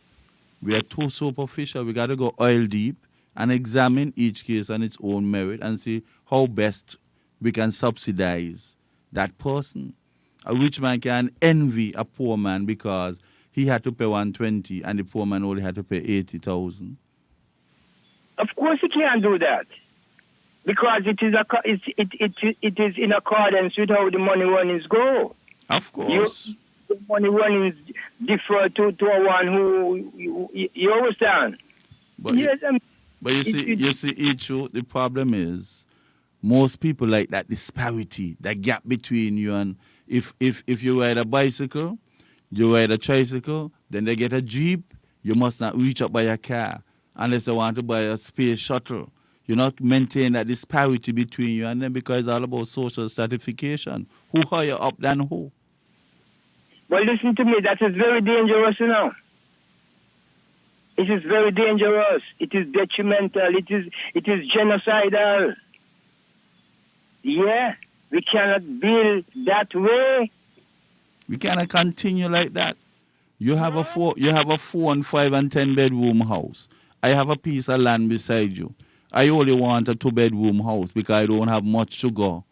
We are too superficial. We got to go oil deep and examine each case on its own merit and see how best we can subsidize that person. A rich man can envy a poor man because he had to pay 120 and the poor man only had to pay 80,000. Of course he can't do that. Because it is in accordance with how the money runnings go. Of course. The money runnings differ to one who you understand. But yes, you see, Ichu, the problem is most people like that disparity, that gap between you and if you ride a bicycle, you ride a tricycle, then they get a Jeep, you must not reach up by a car unless they want to buy a space shuttle. You not maintain that disparity between you and them because it's all about social stratification. Who higher up than who? Well, listen to me. That is very dangerous, you know. It is very dangerous. It is detrimental. It is genocidal. Yeah, we cannot build that way. We cannot continue like that. You have a 4 and 5 and 10 bedroom house. I have a piece of land beside you. I only want a 2-bedroom house because I don't have much to go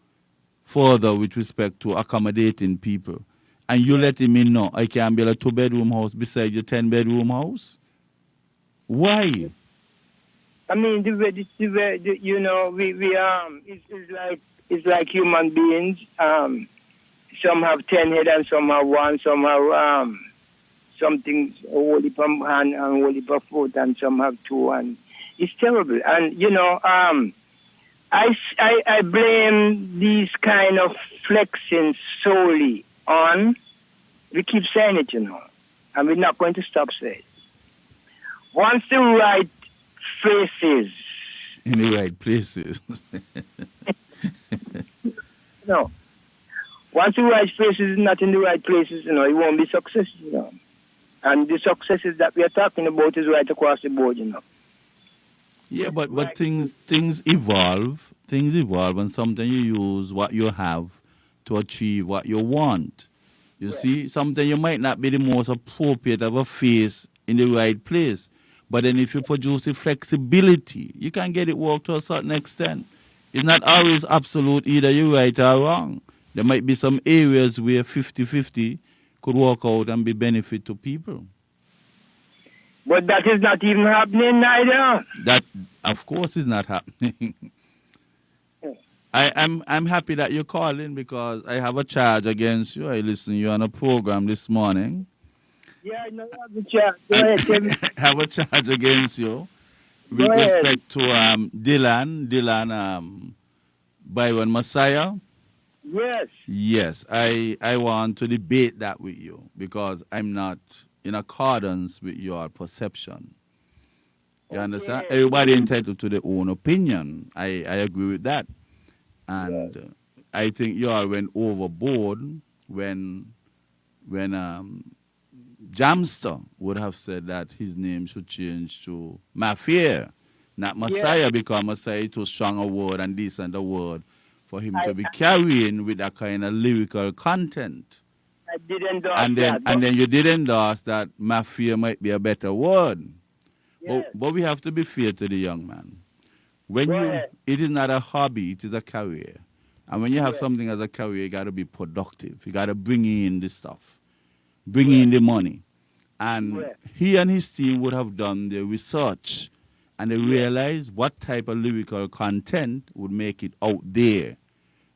further with respect to accommodating people. And you letting me know I can build a 2-bedroom house beside your 10-bedroom house? Why? I mean, you know, it's like human beings. Some have 10 head and some have one. Some have some things wholly per hand and wholly per foot, and some have two. And it's terrible. And you know, I blame these kind of flexing solely on. We keep saying it, you know, and we're not going to stop saying it. Once the right faces, In the right places. no. Once the right faces is not in the right places, you know, it won't be success, you know. And the successes that we are talking about is right across the board, you know. Yeah, but things evolve. Things evolve, and sometimes you use what you have to achieve what you want. You see, sometimes you might not be the most appropriate of a face in the right place. But then if you produce the flexibility, you can get it work to a certain extent. It's not always absolute, either you're right or wrong. There might be some areas where 50-50 could work out and be benefit to people. But that is not even happening neither. That, of course, is not happening. I'm happy that you're calling because I have a charge against you. I listened to you on a program this morning. Yeah, I know you have the chat. Go ahead, tell me. I have a charge against you with Go ahead. respect to Dylan Byron Messiah. Yes. Yes, I want to debate that with you because I'm not in accordance with your perception. You understand? Everybody entitled to their own opinion. I agree with that. And I think you all went overboard when Jamster would have said that his name should change to Mafia, not Messiah, because Messiah is too strong a word and decent a word for him to be carrying with that kind of lyrical content. I did endorse And then that. you did endorse that Mafia might be a better word. Yes. But we have to be fair to the young man. Go It is not a hobby, it is a career. And when you have something as a career, you got to be productive. You got to bring in the stuff, bring in the money. And he and his team would have done their research and they realized what type of lyrical content would make it out there.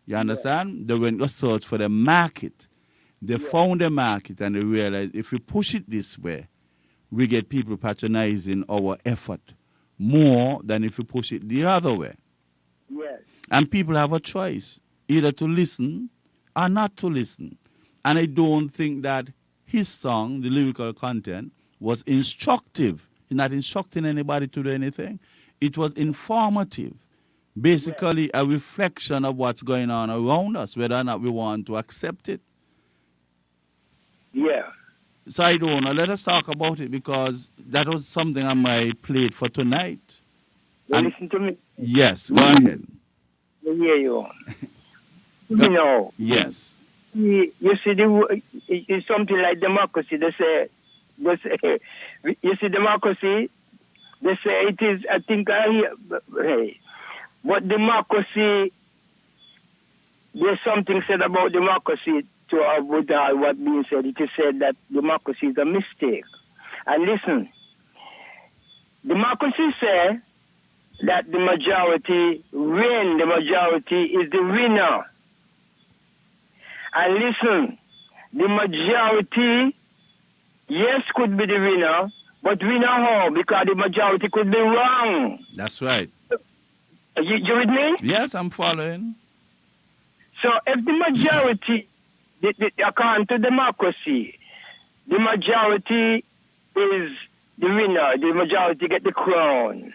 You understand? They went to search for the market. They found the market and they realized if we push it this way, we get people patronizing our effort more than if we push it the other way. Yes. And people have a choice, either to listen or not to listen. And I don't think that his song, the lyrical content, was instructive. He's not instructing anybody to do anything. It was informative. Basically, a reflection of what's going on around us, whether or not we want to accept it. Yeah. So I don't know. Let us talk about it because that was something on my plate for tonight. You listen to me. Yes, go ahead. I hear you. You know. Yes. You see, it's something like democracy. They say, you see, democracy. They say it is. I think but democracy. There's something said about democracy. With what being said, it is said that democracy is a mistake. And listen, democracy says that the majority win. The majority is the winner. And listen, the majority, yes, could be the winner, but winner how? Because the majority could be wrong. That's right. You with me? Yes, I'm following. So if the majority, according to democracy, the majority is the winner. The majority get the crown.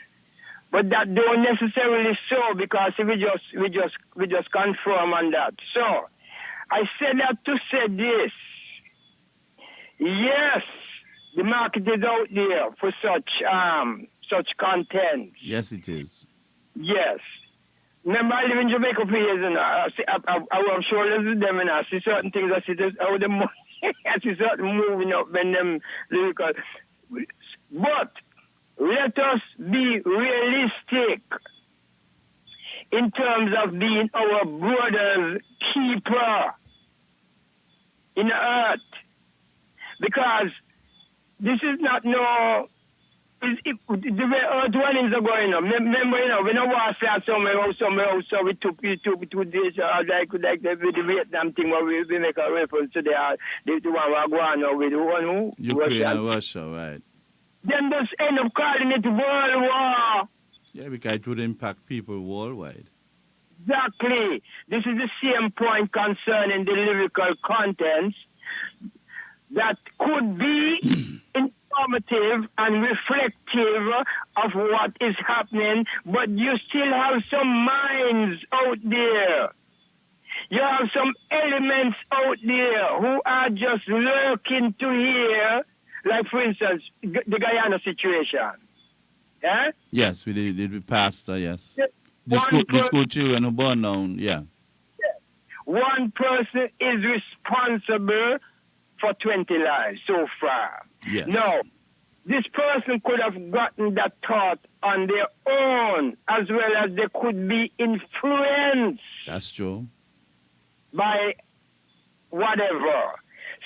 But that don't necessarily so because we just confirm on that. So I said that to say this. Yes, the market is out there for such content. Yes, it is. Yes. Remember, I live in Jamaica for years, and I was sure with them, and I see certain things. I see this, how them, I see certain moving up and them lyrical. But let us be realistic. in terms of being our brother's keeper in the earth. Because this is not no, the way earth warnings are going on. Remember, we know what I somewhere else, so we took this, like the Vietnam thing where we make a reference to the one we're going on with the one who? Ukraine and Russia, right. Then just end up calling it World War. Yeah, because it would impact people worldwide. Exactly. This is the same point concerning the lyrical contents that could be informative and reflective of what is happening, but you still have some minds out there. You have some elements out there who are just lurking to hear, like, for instance, the Guyana situation. Yeah? Yes, we did with Pastor, yes. Yeah. The school children who born down, yeah. One person is responsible for 20 lives so far. Yes. Now, this person could have gotten that thought on their own, as well as they could be influenced That's true. by whatever.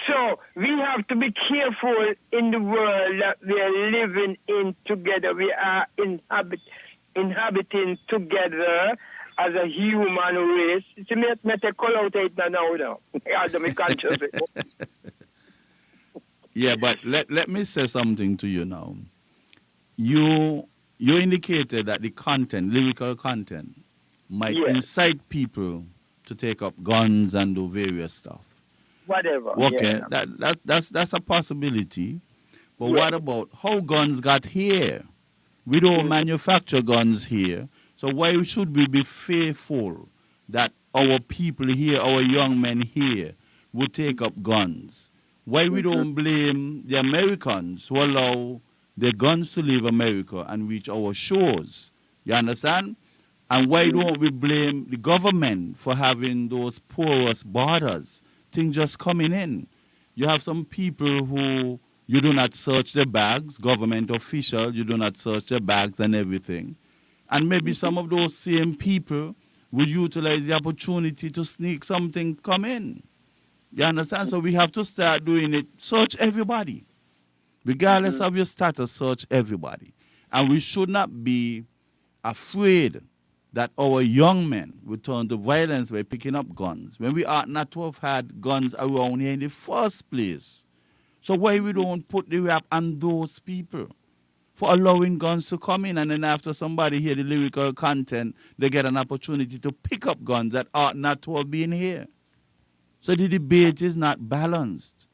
So we have to be careful in the world that we are living in together. We are inhabiting together as a human race. It's me take call out it now. As I'm conscious. Yeah, but let me say something to you now. You indicated that the content, lyrical content, might incite people to take up guns and do various stuff. Whatever. Okay, yeah. that's a possibility. But what about how guns got here? We don't manufacture guns here. So why should we be fearful that our people here, our young men here, would take up guns? Why we don't blame the Americans who allow their guns to leave America and reach our shores? You understand? And why don't we blame the government for having those porous borders? Things just coming in. You have some people who you do not search their bags, government officials, you do not search their bags and everything. And maybe some of those same people will utilize the opportunity to sneak something come in. You understand? So we have to start doing it. Search everybody. Regardless of your status, search everybody. And we should not be afraid that our young men will turn to violence by picking up guns when we ought not to have had guns around here in the first place. So why we don't put the rap on those people for allowing guns to come in, and then after somebody hear the lyrical content, they get an opportunity to pick up guns that ought not to have been here. So the debate is not balanced.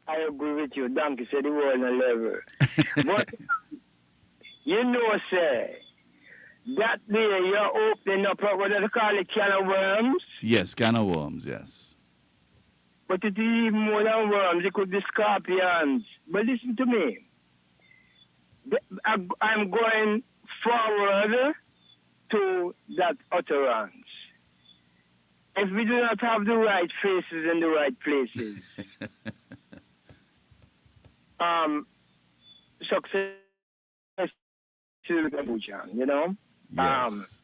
I agree with you. Donkey said the world on level. But you know, say, that day you're opening up, what do they call it, can of worms? Yes, can of worms, yes. But it is even more than worms. It could be scorpions. But listen to me. I'm going forward to that utterance. If we do not have the right faces in the right places, success to the you know? Yes.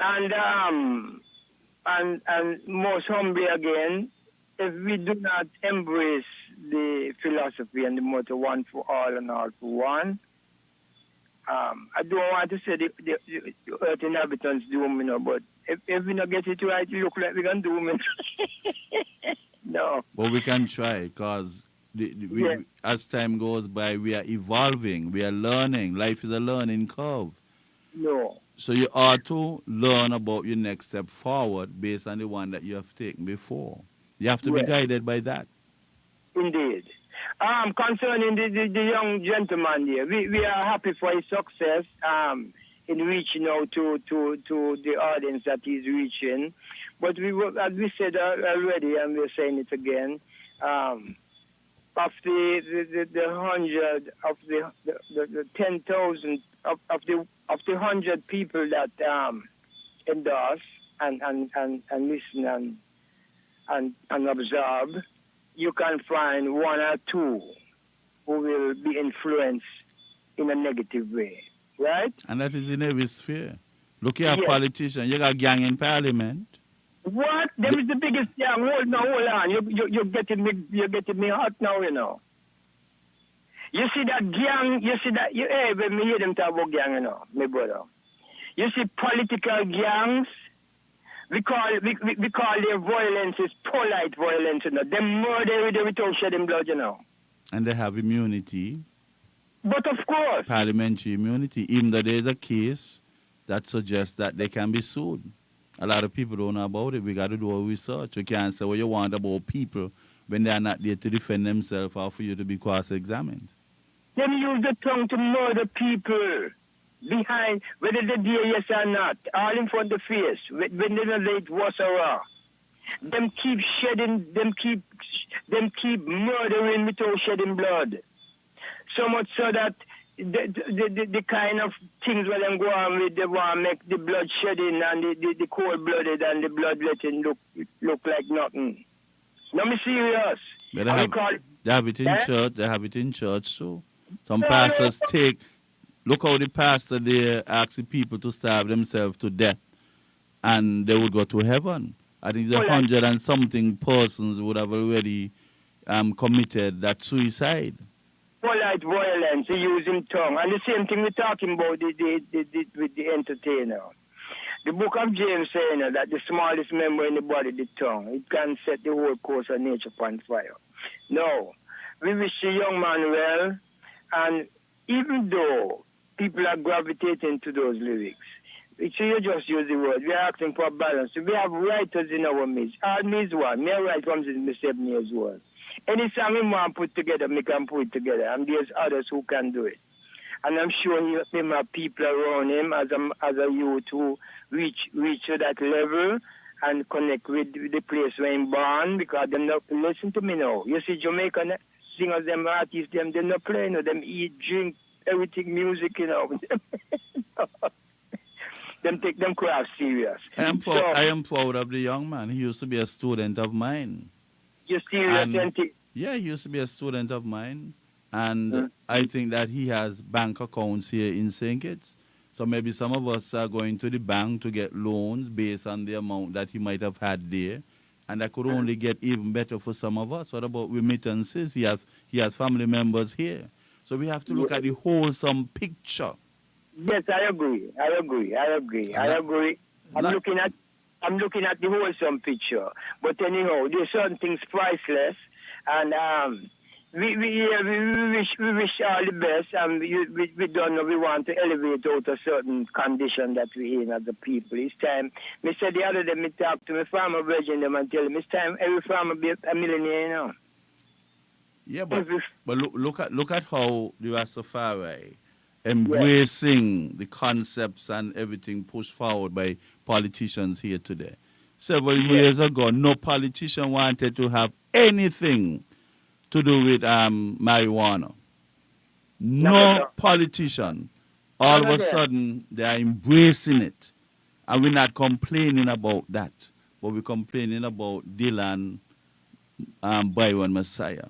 And most humbly again, if we do not embrace the philosophy and the motto one for all and all for one, I don't want to say the earth inhabitants doom, you know, but if we not get it right, it look like we can doom it. No. Well, we can try because as time goes by, we are evolving, we are learning. Life is a learning curve. No. So you ought to learn about your next step forward based on the one that you have taken before. You have to be guided by that. Indeed. Concerning the young gentleman here, we are happy for his success in reaching out to the audience that he's reaching. But as we said already, and we're saying it again, of the 100 of the 10,000 of the 100 people that endorse and listen and observe, you can find one or two who will be influenced in a negative way, right? And that is in every sphere. Look, you have Yes. politicians. You got gang in parliament. What? Them is the biggest gang. Hold on. You're getting me hot now, you know. You see that gang, hey, when me hear them talk about gang, you know, my brother. You see political gangs, we call their violence is polite violence, you know. They murder without shedding blood, you know. And they have immunity, But of course, parliamentary immunity, even though there's a case that suggests that they can be sued. A lot of people don't know about it. We got to do our research. You can't say what you want about people when they are not there to defend themselves or for you to be cross-examined. them use the tongue to murder people behind, whether they dare yes or not, all in front of the face, when they know it was or raw. Them keep shedding, them keep murdering without shedding blood. So much so that the kind of things where them go on with, they want to make the blood shedding and the cold-blooded and the bloodletting look like nothing. No, me serious. But They have it in church. They have it in church too. Some pastors look how the pastor there asks the people to starve themselves to death and they would go to heaven. I think the 100 and something persons would have already committed that suicide. polite violence, using tongue. And the same thing we're talking about with the entertainer. The book of James saying that the smallest member in the body, the tongue, it can set the whole course of nature upon fire. No, we wish the young man well, and even though people are gravitating to those lyrics, so you just use the word, we are asking for balance. We have writers in our midst. All me is one. Me write from since me 7 years old. Any song he want put together, me can put it together. And there's others who can do it. And I'm sure him have people around him as a youth who reach to that level and connect with the place where he's born, because them not listen to me now. You see Jamaican singers, them artists, them they not play, no, them eat, drink, everything, music, you know. Them take them craft serious. I am proud of the young man. He used to be a student of mine. You're serious, yeah, he used to be a student of mine. And I think that he has bank accounts here in St. Kitts. So maybe some of us are going to the bank to get loans based on the amount that he might have had there. And that could only get even better for some of us. What about remittances? He has family members here. So we have to look at the wholesome picture. Yes, I agree. I'm looking at the wholesome picture. But anyhow, there's certain things priceless, and we wish all the best, and we don't know, we want to elevate out a certain condition that we're in as a people. It's time. Me said the other day, me talk to my farmer virgin them and tell them it's time every farmer be a millionaire, you know. Yeah, but look at how the Rastafari embracing the concepts and everything pushed forward by politicians here today. Several years ago, no politician wanted to have anything to do with marijuana. No politician. All of a sudden, they are embracing it. And we're not complaining about that. But we're complaining about Dylan Byron Messiah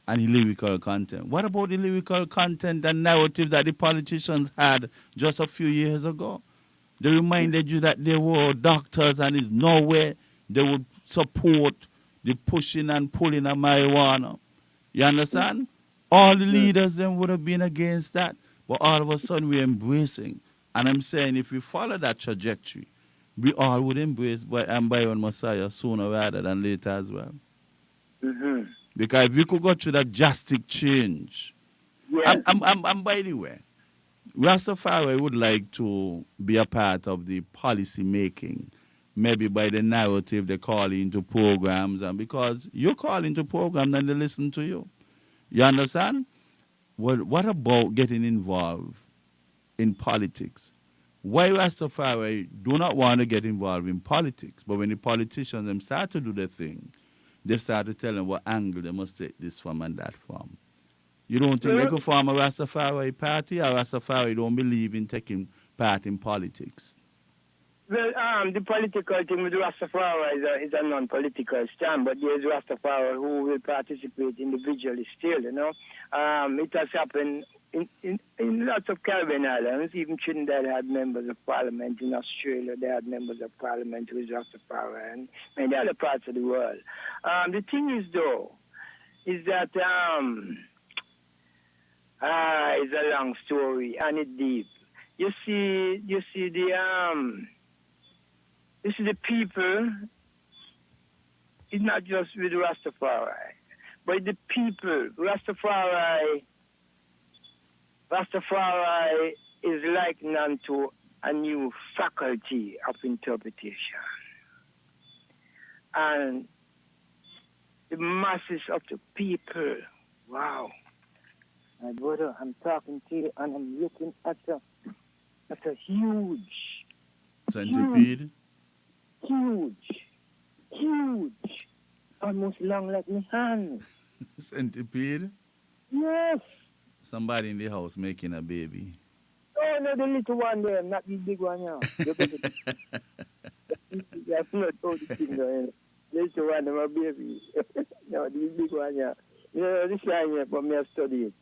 and his lyrical content. What about the lyrical content and narrative that the politicians had just a few years ago? They reminded you that they were doctors and it's nowhere they would support the pushing and pulling of marijuana. You understand? All the leaders then would have been against that. But all of a sudden we're embracing. And I'm saying if we follow that trajectory, we all would embrace Byron Messiah sooner rather than later as well. Mm-hmm. Because if we could go through that drastic change, and by the way, Rastafari would like to be a part of the policy making, maybe by the narrative they call into programs, and because you call into programs and they listen to you. You understand? Well, what about getting involved in politics? Why Rastafari do not want to get involved in politics, but when the politicians them start to do their thing, they start to tell them what angle they must take this from and that from. You don't think they could form a Rastafari party, or Rastafari don't believe in taking part in politics? Well, the political thing with Rastafari is a non-political stand, but there is Rastafari who will participate individually still, you know. It has happened in lots of Caribbean islands, even Trinidad had members of parliament. In Australia, they had members of parliament who was Rastafari, and many other parts of the world. The thing is, though, is that it's a long story and it's deep. You see the people. It's not just with Rastafari, but the people. Rastafari is likened unto a new faculty of interpretation. And the masses of the people, wow. My brother, I'm talking to you and I'm looking at a huge Centipede? Huge. Almost long like my hand. Centipede? Yes. Somebody in the house making a baby. Oh, no, the little one there, not the big one, yeah. That's not all the thing, though. The little one, my baby. No, the big one, yeah. This line here, but me, I study it.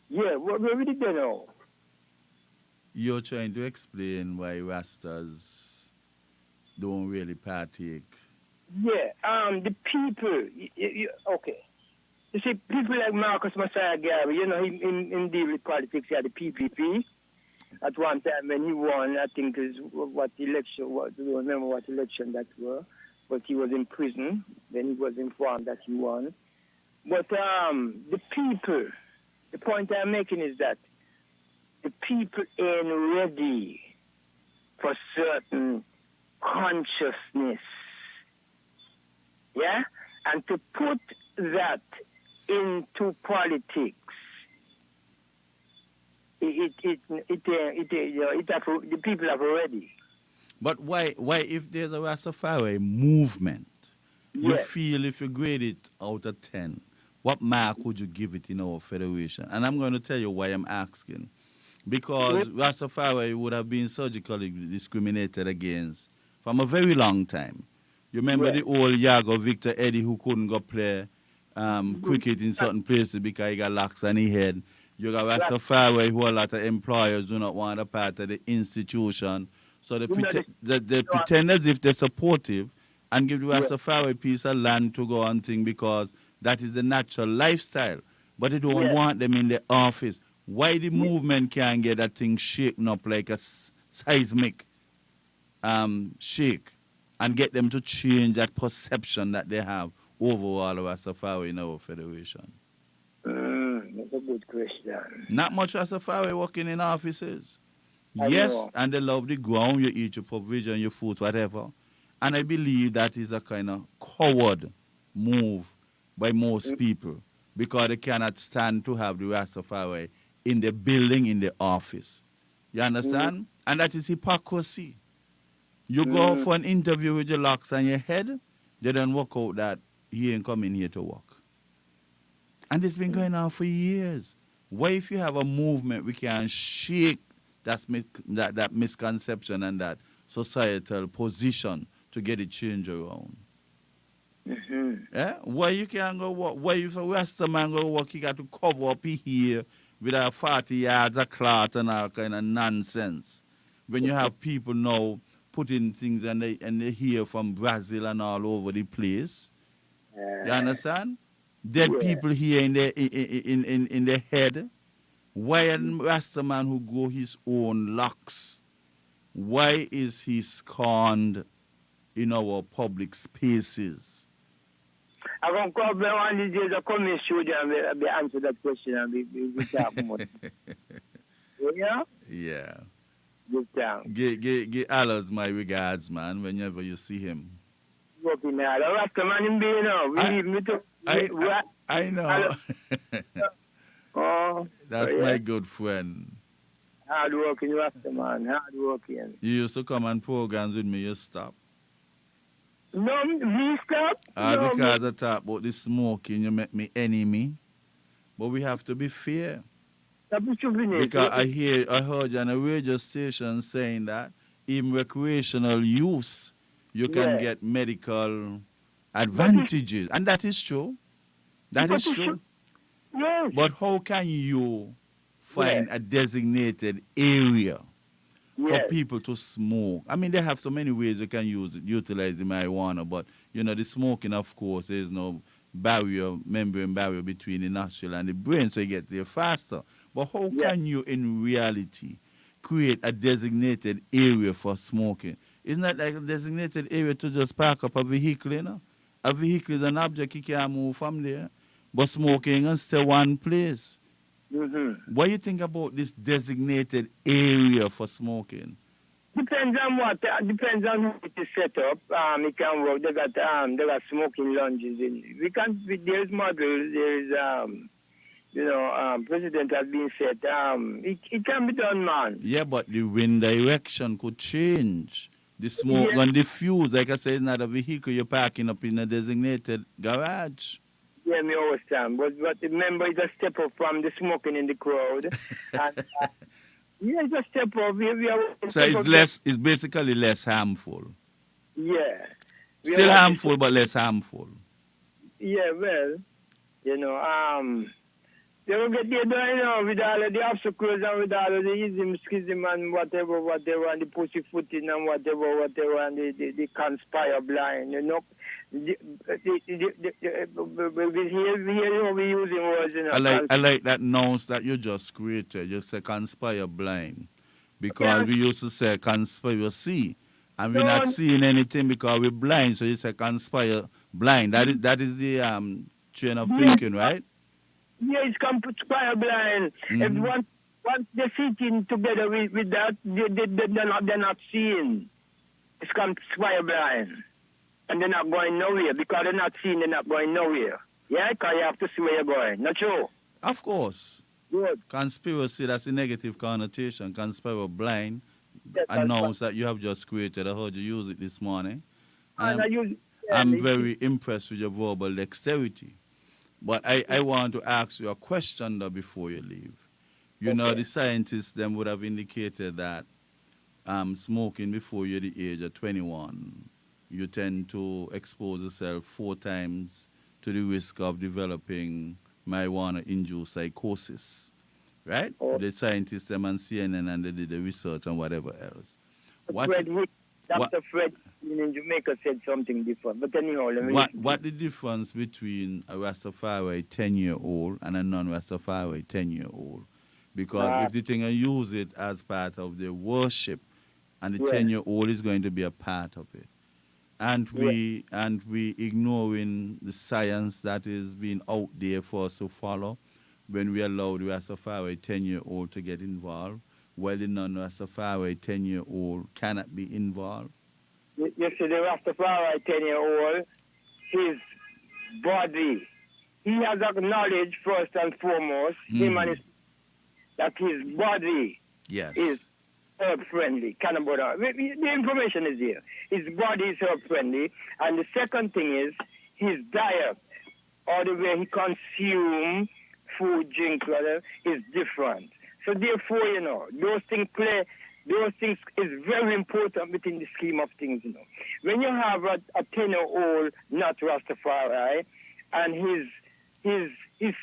Yeah, what we did there now? You're trying to explain why Rastas don't really partake. Yeah, the people, okay. You see, people like Marcus Messiah Garvey, you know, he deal with politics, he had the PPP. At one time when he won, I think is what election was, I don't remember what election that were, but he was in prison. Then he was informed that he won. But the people, the point I'm making is that the people ain't ready for certain consciousness. Yeah? And to put that into politics, the people are ready. But why if there's a Rastafari movement, you Yes. feel if you grade it out of 10, what mark would you give it in our federation? And I'm going to tell you why I'm asking. Because Rastafari would have been surgically discriminated against from a very long time. You remember Right. the old Yago Victor Eddie who couldn't go play cricket in certain places because he got locks on his head. You got Rastafari who a lot of employers do not want a part of the institution. So they pretend as if they're supportive and give the Rastafari a piece of land to go and thing because that is the natural lifestyle. But they don't want them in the office. Why the movement can't get that thing shaken up like a seismic shake and get them to change that perception that they have overall of Rastafari in our federation? That's a good question. Not much Rastafari working in offices. I Yes, know. and they love the ground, you eat your provision, your food, whatever. And I believe that is a kind of coward move by most people because they cannot stand to have the Rastafari in the building, in the office. You understand? And that is hypocrisy. You go for an interview with your locks on your head, they don't work out that he ain't coming here to work. And it's been going on for years. Why if you have a movement, we can shake that misconception and that societal position to get it changed around? Yeah? Why you can't go work? Why if a Rasta man go work, he got to cover up his hair with a 40 yards of cloth and all kind of nonsense? When you have people now putting things and they hear from Brazil and all over the place. You understand? Dead people here in the head. Why a Rasta man who grow his own locks? Why is he scorned in our public spaces? I'm going to come one of these days, I'll come in studio and be answer that question and we talk more. Yeah? Yeah. Good time. Give Alice my regards, man, whenever you see him. Working hard. All right, come on in, you know. I know. Oh, That's my good friend. hard working Rasta man, hard working. You used to come on programs with me, you stop. No, me stop. No, Because I talk about the smoking, you make me enemy. But we have to be fair. Because I heard you on a radio station saying that in recreational use, you can get medical advantages. And that is true. That is true. Yes. But how can you find a designated area for Yes. people to smoke. I mean, they have so many ways you can utilize the marijuana, but the smoking, of course, there's no membrane barrier between the nostril and the brain, so you get there faster. But how Yes. can you, in reality, create a designated area for smoking? Isn't that like a designated area to just park up a vehicle, A vehicle is an object, you can't move from there. But smoking can stay one place. Mm-hmm. What do you think about this designated area for smoking? Depends on what. Depends on how it is set up. It can work. They got smoking lounges in. There's models. President has been set. It can be done, man. Yeah, but the wind direction could change. The smoke Yeah. and diffuse. Like I said, it's not a vehicle you're parking up in a designated garage. Yeah, me understand. But remember, it's a step up from the smoking in the crowd. And, yeah, it's a step up. We are So it's basically less harmful. Yeah. Still harmful, but less harmful. Yeah, well, they will get there done, with all of the obstacles and with all of the ism, schism and whatever, and the pussyfooting and whatever, and the conspire blind, Here we using words, I like that nouns that you just created. You say conspire blind. Because we used to say conspiracy. And we're not seeing anything because we're blind. So you say conspire blind. That is the chain of thinking, right? Yeah, it's conspire blind. If once they're sitting together with that, they're not seeing. It's conspire blind. And they're not going nowhere because they're not seeing, they're not going nowhere. Yeah, because you have to see where you're going. Not true? Of course. Good. Conspiracy, that's a negative connotation. Conspire blind. Yes, Announce that you have just created. I heard you use it this morning. And I'm very impressed with your verbal dexterity. But I want to ask you a question though before you leave. The scientists then would have indicated that smoking before you're the age of 21, you tend to expose yourself 4 times to the risk of developing marijuana-induced psychosis. Right? Oh. The scientists them on CNN and they did the research and whatever else. Dr. Fred in Jamaica said something different. But anyhow, let me what the difference between a Rastafari 10-year-old and a non-Rastafari 10-year-old? Because if the thing use it as part of their worship, and the 10-year-old is going to be a part of it, and we ignoring the science that is being out there for us to follow, when we allow the Rastafari 10-year-old to get involved, while the non-Rastafari 10-year-old cannot be involved. You see, the Rastafari 10-year-old, his body, he has acknowledged first and foremost, that his body is herb-friendly, cannabis. The information is here. His body is herb-friendly. And the second thing is his diet, or the way he consumes food, drink, whatever, is different. So therefore, those things is very important within the scheme of things, When you have a 10-year-old not Rastafari, and his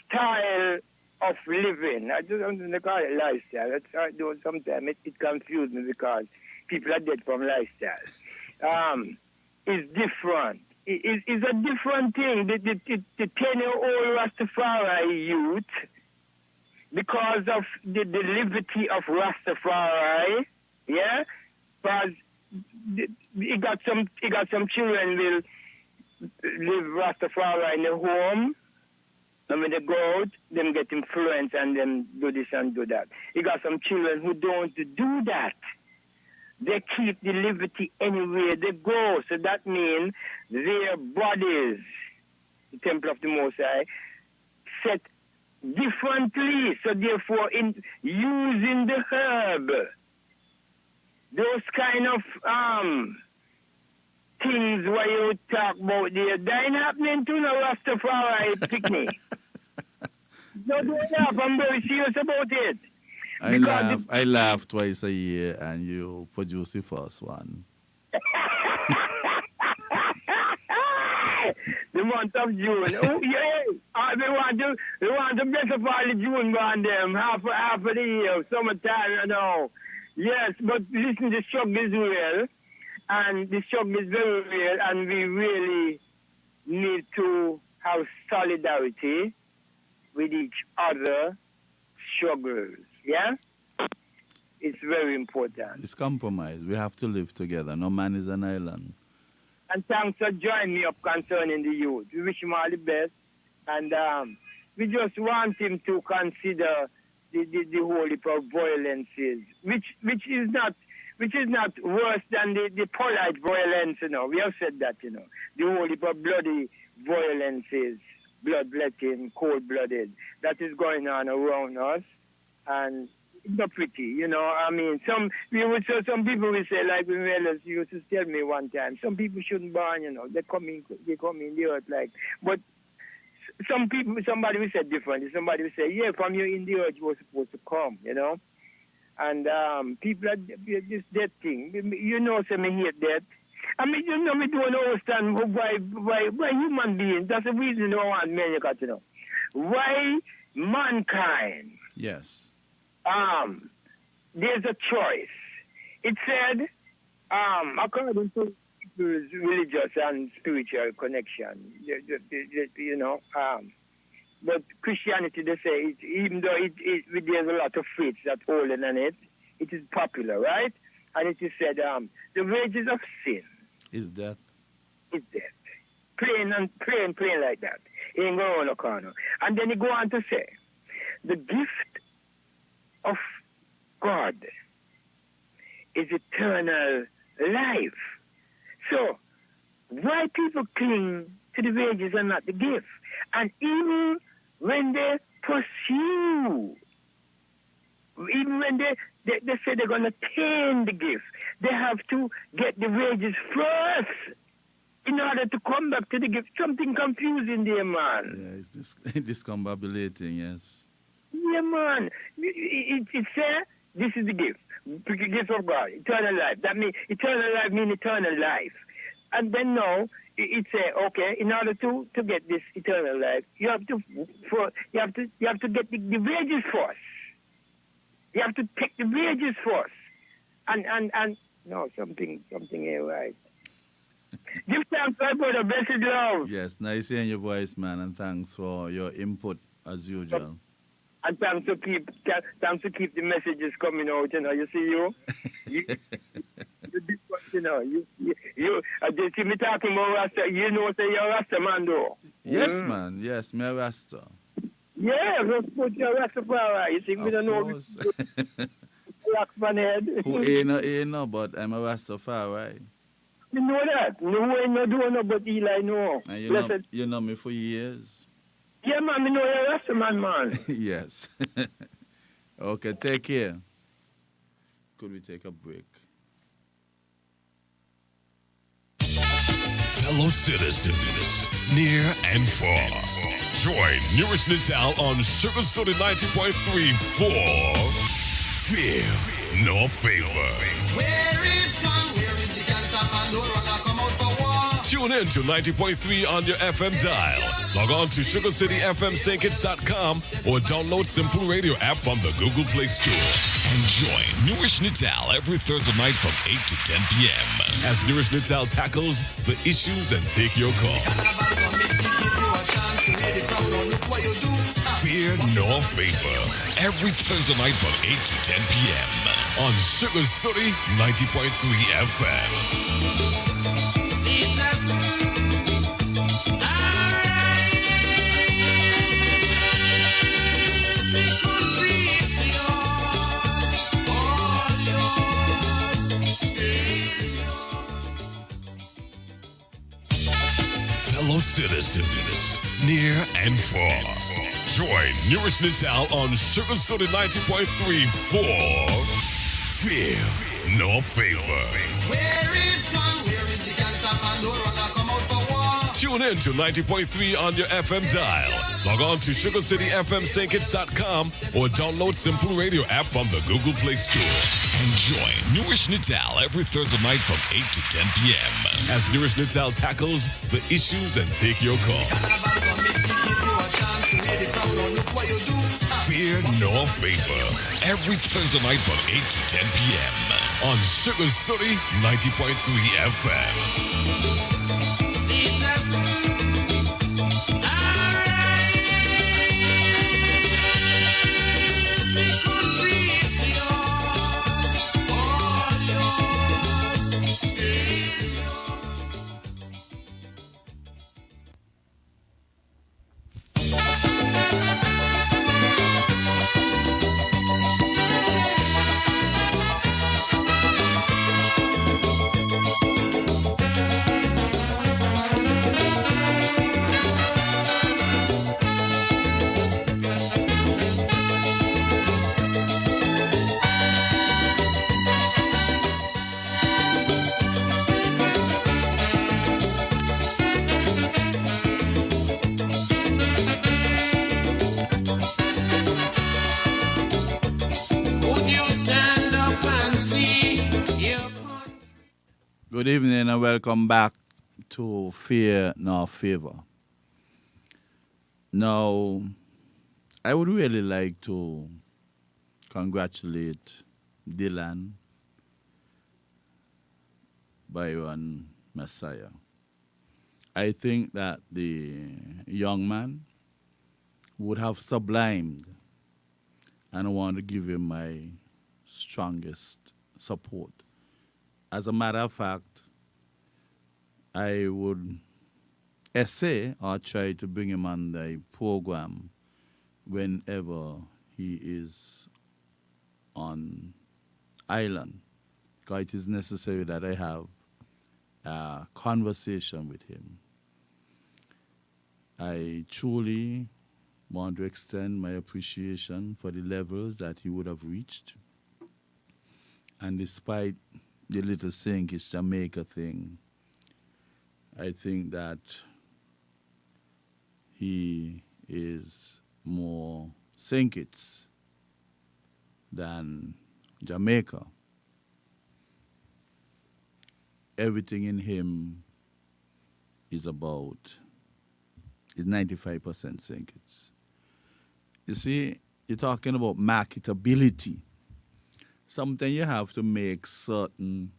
style of living, I just don't call it lifestyle. That's how I do it sometimes. It confuses me because people are dead from lifestyle. Is different. It's a different thing. The 10-year-old Rastafari youth, because of the liberty of Rastafari, because he got some children will live Rastafari in the home, and when they go out, them get influenced and then do this and do that. He got some children who don't do that. They keep the liberty anywhere they go. So that means their bodies, the temple of the Most High, set differently. So therefore, in using the herb, those kind of things where you talk about there, that ain't happening to no Rastafari picnic. Don't do it up. I'm very serious about it. I laugh twice a year and you produce the first one. the month of June. Oh, yeah. We want to bless up all the June born them, half of the year, summertime, you know. Yes, but listen, the struggle is real, and the struggle is very real, and we really need to have solidarity with each other struggles. Yeah? It's very important. It's compromise. We have to live together. No man is an island. And thanks for joining me up concerning the youth. We wish him all the best. And we just want him to consider the whole heap of violences, which is not worse than the polite violence, you know. We have said that, you know. The whole heap of bloody violences, bloodletting, cold-blooded, that is going on around us. And it's not pretty, you know. I mean, some people will say, like when Wells used to tell me one time, some people shouldn't burn, you know. They come in the earth, like. But somebody will say differently. Somebody will say, yeah, from you in the earth, you were supposed to come, you know. And people are just that thing. You know, say me hate that. I mean, you know, me don't understand why human beings. That's the reason I want America to know. Why mankind? Yes. There's a choice. It said, according to people's religious and spiritual connection, you know, but Christianity, they say, even though there's a lot of faiths that hold on it, it is popular, right? And it is said, the wages of sin is death. Is death. Plain like that. It ain't going on a corner. And then he go on to say, the gift of God is eternal life. So, why people cling to the wages and not the gift? And even when they pursue, even when they say they're going to attain the gift, they have to get the wages first in order to come back to the gift. Something confusing there, man. Yeah, it's discombobulating, yes. Yeah, man. It says this is the gift. The gift of God, eternal life. That means eternal life means eternal life. And then now it says, okay, in order to get this eternal life, you have to get the wages first. You have to take the wages first. And no, something ain't right. Give thanks, my brother. Blessed love. Yes, nice hearing your voice, man, and thanks for your input as usual. And thanks to keep the messages coming out. You know, you see you see me talking about Rasta. You know, say you're Rasta man, though. Yes, man. Yes, me a Rasta. Yeah, just put your Rastafari. You think we don't know? Black man head. Who ain't, but I'm a Rastafari. You know that. No, ain't no doing no, but Eli know. And you know me for years. Yeah, man, me know you're a Rasta man. Yes. Okay, take care. Could we take a break? Fellow citizens, near and far, join Newrish Nital on Sugar Soda 90.3 for Fear Nor Favor. Where is man? Where is the cancer man? No runner come out for war. Tune in to 90.3 on your FM dial. Log on to SugarCityFMSankits.com or download Simple Radio app from the Google Play Store. And join Newrish Nital every Thursday night from 8 to 10 p.m. as Newrish Nital tackles the issues and take your call. Fear Nor Favor every Thursday night from 8 to 10 p.m. on Sugar City 90.3 FM. Fellow citizens, near and far, join Newrish Nital on Sugar Soda 90.3 for Fear Nor Favor. Where is man? Where is the cancer man? No runner come out for war. Tune in to 90.3 on your FM dial. Log on to SugarCityFMSankits.com or download Simple Radio app from the Google Play Store. And join Newrish Nital every Thursday night from 8 to 10 p.m. as Newrish Nital tackles the issues and take your call. Fear nor favor. Every Thursday night from 8 to 10 p.m. on Sugar City 90.3 FM. Good evening and welcome back to Fear Nor Favor. Now, I would really like to congratulate Dylan Byron Messiah. I think that the young man would have sublimed, and I want to give him my strongest support. As a matter of fact, I would essay or try to bring him on the program whenever he is on island, because it is necessary that I have a conversation with him. I truly want to extend my appreciation for the levels that he would have reached. And despite the little Sinkish Jamaica thing, I think that he is more Sinkits than Jamaica. Everything in him is 95% Sinkits. You see, you're talking about marketability. Sometimes you have to make certain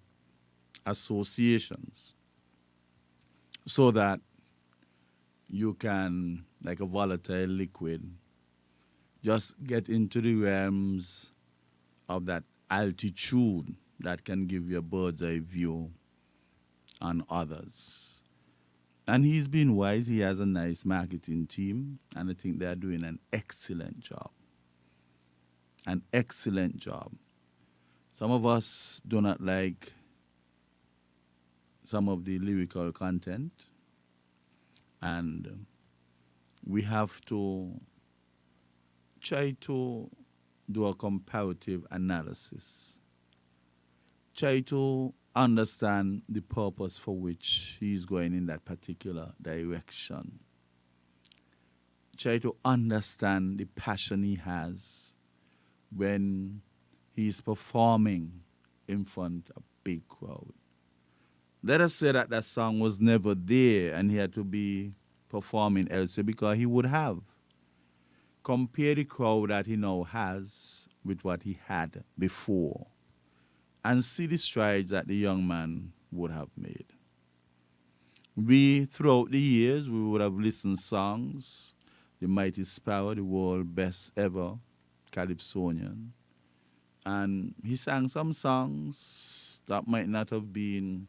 associations so that you can, like a volatile liquid, just get into the realms of that altitude that can give you a bird's eye view on others. And he's been wise. He has a nice marketing team, and I think they're doing an excellent job. An excellent job. Some of us do not like some of the lyrical content, and we have to try to do a comparative analysis. Try to understand the purpose for which he's going in that particular direction. Try to understand the passion he has when he's performing in front of a big crowd. Let us say that that song was never there and he had to be performing elsewhere, because he would have. Compare the crowd that he now has with what he had before, and see the strides that the young man would have made. We, throughout the years, we would have listened songs, The Mighty Sparrow, the world best ever, Calypsonian. And he sang some songs that might not have been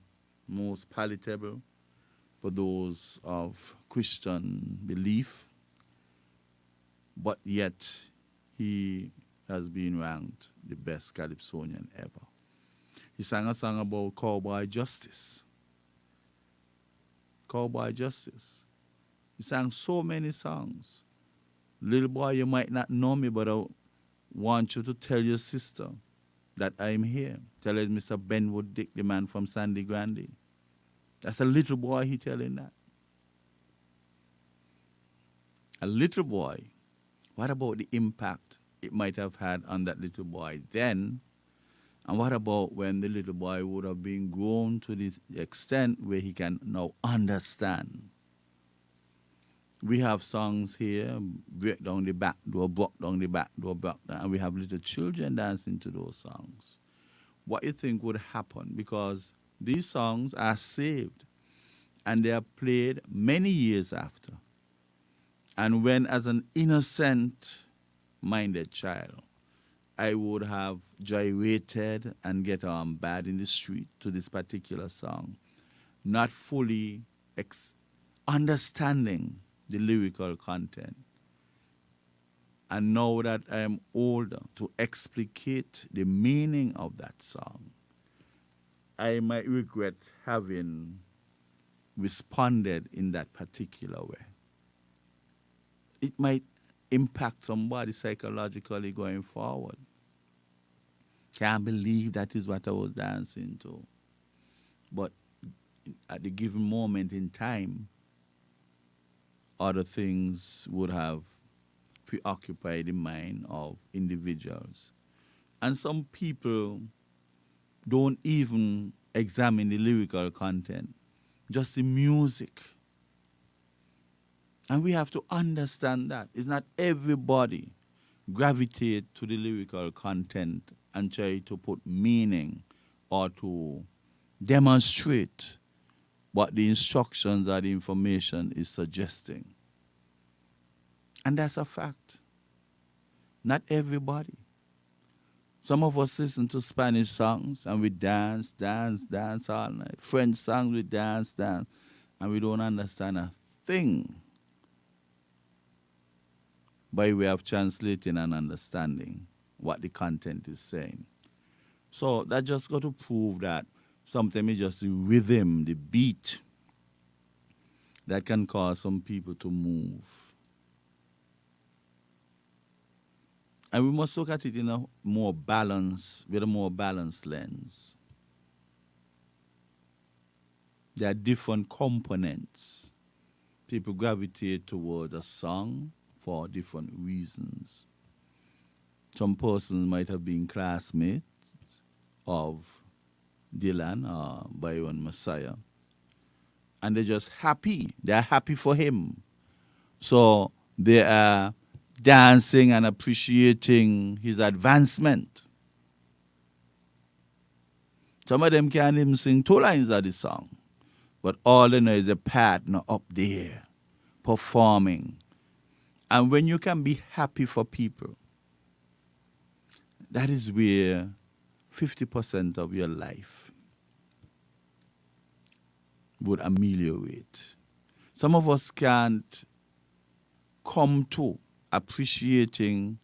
most palatable for those of Christian belief, but yet he has been ranked the best Calypsonian ever. He sang a song about cowboy justice. Cowboy justice. He sang so many songs. Little boy, you might not know me, but I want you to tell your sister that I'm here. Tell her Mr. Benwood Dick, the man from Sandy Grande. That's a little boy he telling that. a little boy, what about the impact it might have had on that little boy then? And what about when the little boy would have been grown to the extent where he can now understand? We have songs here, break down the back door, block down the back door, block down, and we have little children dancing to those songs. What you think would happen? Because these songs are saved and they are played many years after. And when, as an innocent minded child, I would have gyrated and get on bad in the street to this particular song, not fully understanding the lyrical content. And now that I am older, to explicate the meaning of that song, I might regret having responded in that particular way. It might impact somebody psychologically going forward. Can't believe that is what I was dancing to. But at the given moment in time, other things would have preoccupied the mind of individuals. And some people don't even examine the lyrical content, just the music. And we have to understand that. It's not everybody gravitate to the lyrical content and try to put meaning or to demonstrate what the instructions or the information is suggesting. And that's a fact. Not everybody. Some of us listen to Spanish songs and we dance all night. French songs, we dance, and we don't understand a thing by way of translating and understanding what the content is saying. So that just got to prove that sometimes it's just the rhythm, the beat, that can cause some people to move. And we must look at it in a more balanced, with a more balanced lens. There are different components. People gravitate towards a song for different reasons. Some persons might have been classmates of Dylan or Byron Messiah, and they're just happy. They're happy for him. So they are dancing and appreciating his advancement. Some of them can't even sing 2 lines of the song, but all they know is a partner up there performing. And when you can be happy for people, that is where 50% of your life would ameliorate. Some of us can't come to appreciating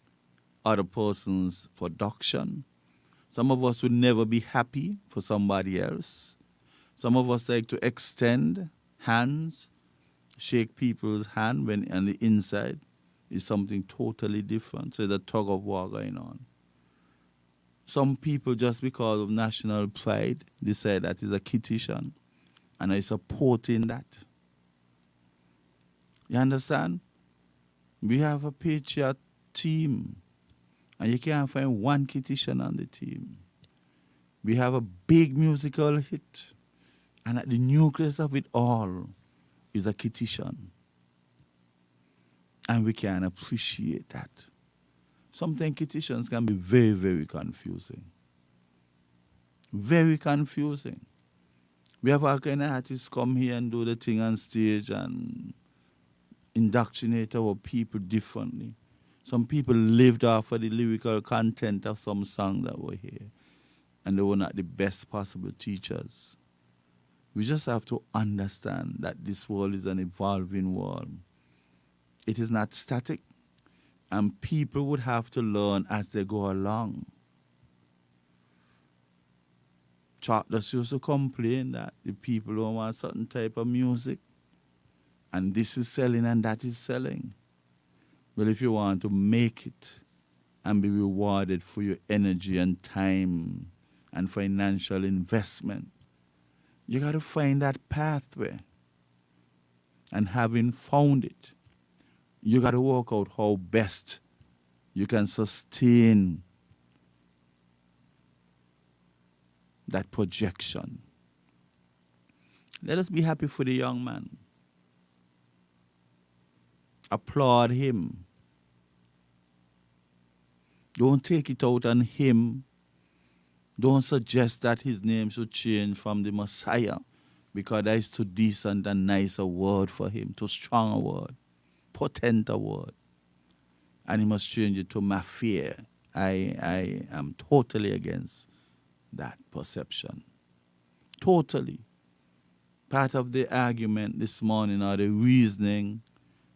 other person's production. Some of us would never be happy for somebody else. Some of us like to extend hands, shake people's hand when on the inside is something totally different. So there's a tug of war going on. Some people, just because of national pride, decide that is a kittition, and I support in that. You understand? We have a Patriot team, and you can't find one kittition on the team. We have a big musical hit, and at the nucleus of it all is a kittition. And we can appreciate that. Sometimes kittitions can be very, very confusing. Very confusing. We have all kind of artists come here and do the thing on stage and indoctrinate our people differently. Some people lived off of the lyrical content of some songs that were here, and they were not the best possible teachers. We just have to understand that this world is an evolving world. It is not static, and people would have to learn as they go along. Charters used to complain that the people don't want certain type of music, and this is selling and that is selling. Well, if you want to make it and be rewarded for your energy and time and financial investment, you got to find that pathway. And having found it, You got to work out how best you can sustain that projection. Let us be happy for the young man. Applaud him. Don't take it out on him. Don't suggest that his name should change from the Messiah, because that is too decent and nice a word for him, too strong a word, potent a word. And he must change it to Mafia. I am totally against that perception. Totally. Part of the argument this morning, or the reasoning,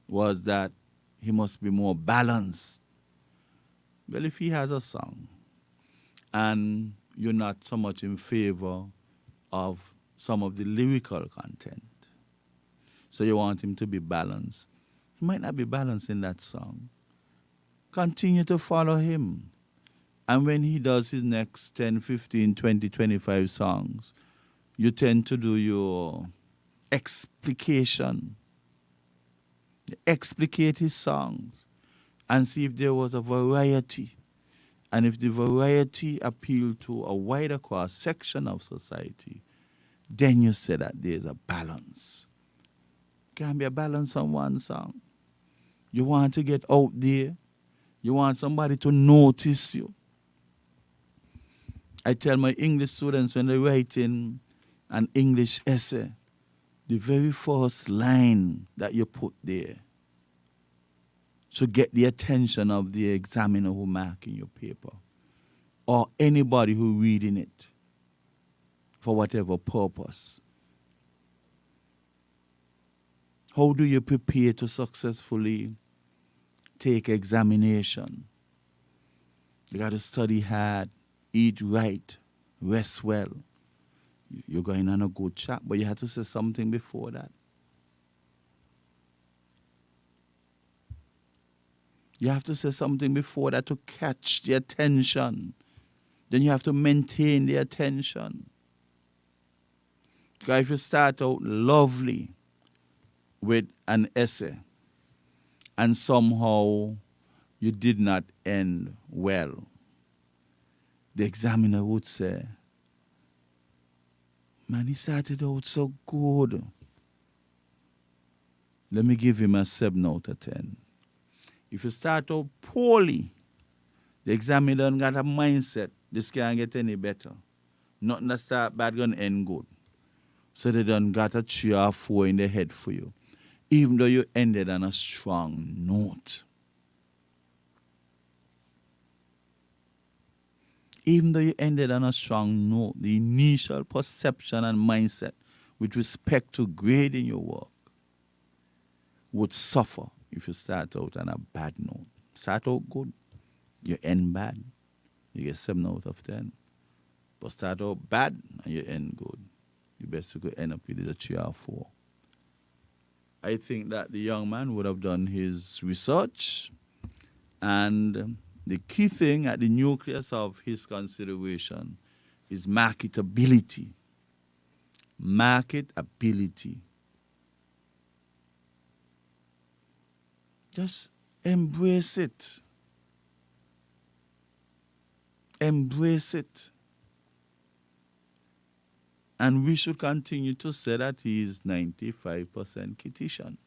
was that he must be more balanced. Well, if he has a song and you're not so much in favor of some of the lyrical content, so you want him to be balanced, he might not be balanced in that song. Continue to follow him. And when he does his next 10, 15, 20, 25 songs, you tend to do your explication. Explicate his songs and see if there was a variety. And if the variety appealed to a wider cross section of society, then you say that there's a balance. Can't be a balance on one song. You want to get out there. You want somebody to notice you. I tell my English students when they're writing an English essay, the very first line that you put there should get the attention of the examiner who marking your paper, or anybody who reading it for whatever purpose. How do you prepare to successfully take examination? You got to study hard, eat right, rest well. You're going on a good chat, but you have to say something before that. You have to say something before that to catch the attention. Then you have to maintain the attention. Because if you start out lovely with an essay and somehow you did not end well, the examiner would say, man, he started out so good. Let me give him a 7 out of 10. If you start out poorly, the examiner done got a mindset, this can't get any better. Nothing that start bad gonna end good. So they done got a 3 or 4 in the head for you, even though you ended on a strong note. Even though you ended on a strong note, the initial perception and mindset with respect to grading your work would suffer if you start out on a bad note. Start out good, you end bad, you get 7 out of 10. But start out bad and you end good, the best you could end up with is a 3 or 4. I think that the young man would have done his research, and the key thing at the nucleus of his consideration is marketability. Marketability. Just embrace it. Embrace it. And we should continue to say that he is 95% Kittitian.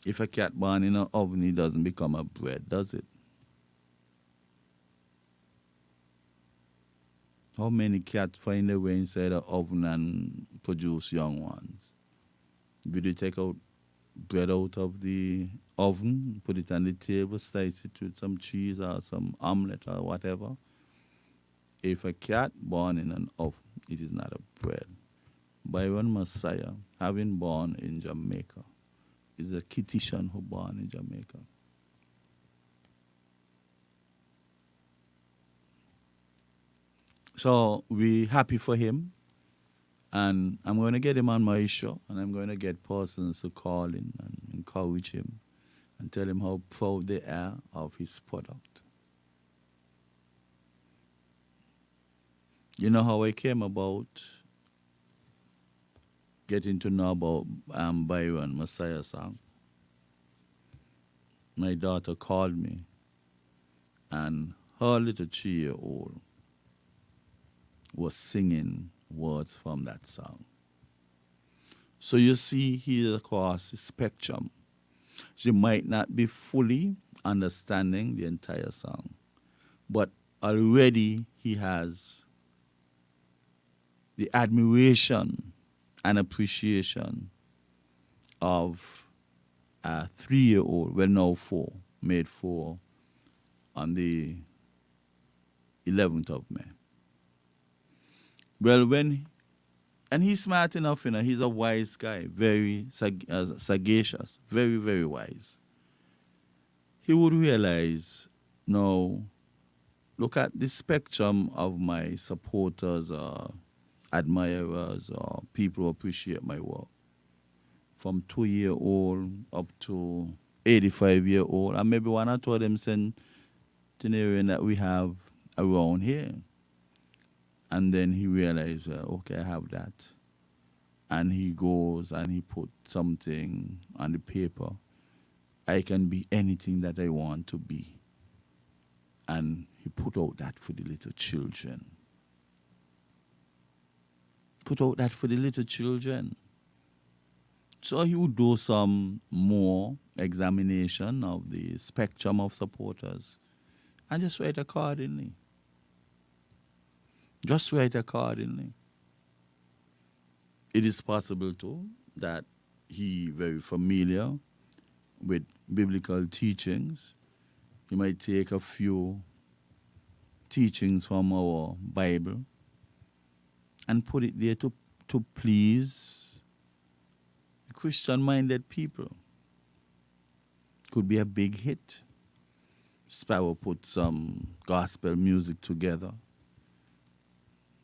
If a cat born in an oven, it doesn't become a bread, does it? How many cats find their way inside an oven and produce young ones? Will you take out bread out of the oven, put it on the table, slice it with some cheese or some omelette or whatever? If a cat born in an oven, it is not a bread. Byron Messiah, having born in Jamaica, is a Kittitian who born in Jamaica. So we're happy for him. And I'm going to get him on my show, and I'm going to get persons to call in and encourage him and tell him how proud they are of his product. You know how I came about getting to know about Byron Messiah song, my daughter called me, and her little 3-year-old was singing words from that song. So you see, he's across the spectrum. She might not be fully understanding the entire song, but already he has the admiration and appreciation of a 3-year-old, well, now 4, made 4 on the 11th of May. Well, and he's smart enough, he's a wise guy, very sagacious, very, very wise. He would realize, no, look at the spectrum of my supporters or admirers or people who appreciate my work. From 2-year-old up to 85-year-old, and maybe one or two of them centenarian that we have around here. And then he realized, okay, I have that. And he goes and he put something on the paper. I can be anything that I want to be. And he put out that for the little children. Put out that for the little children. So he would do some more examination of the spectrum of supporters and just write accordingly. Just write accordingly. It is possible too that he very familiar with biblical teachings. He might take a few teachings from our Bible and put it there to please the Christian-minded people. Could be a big hit. Sparrow put some gospel music together,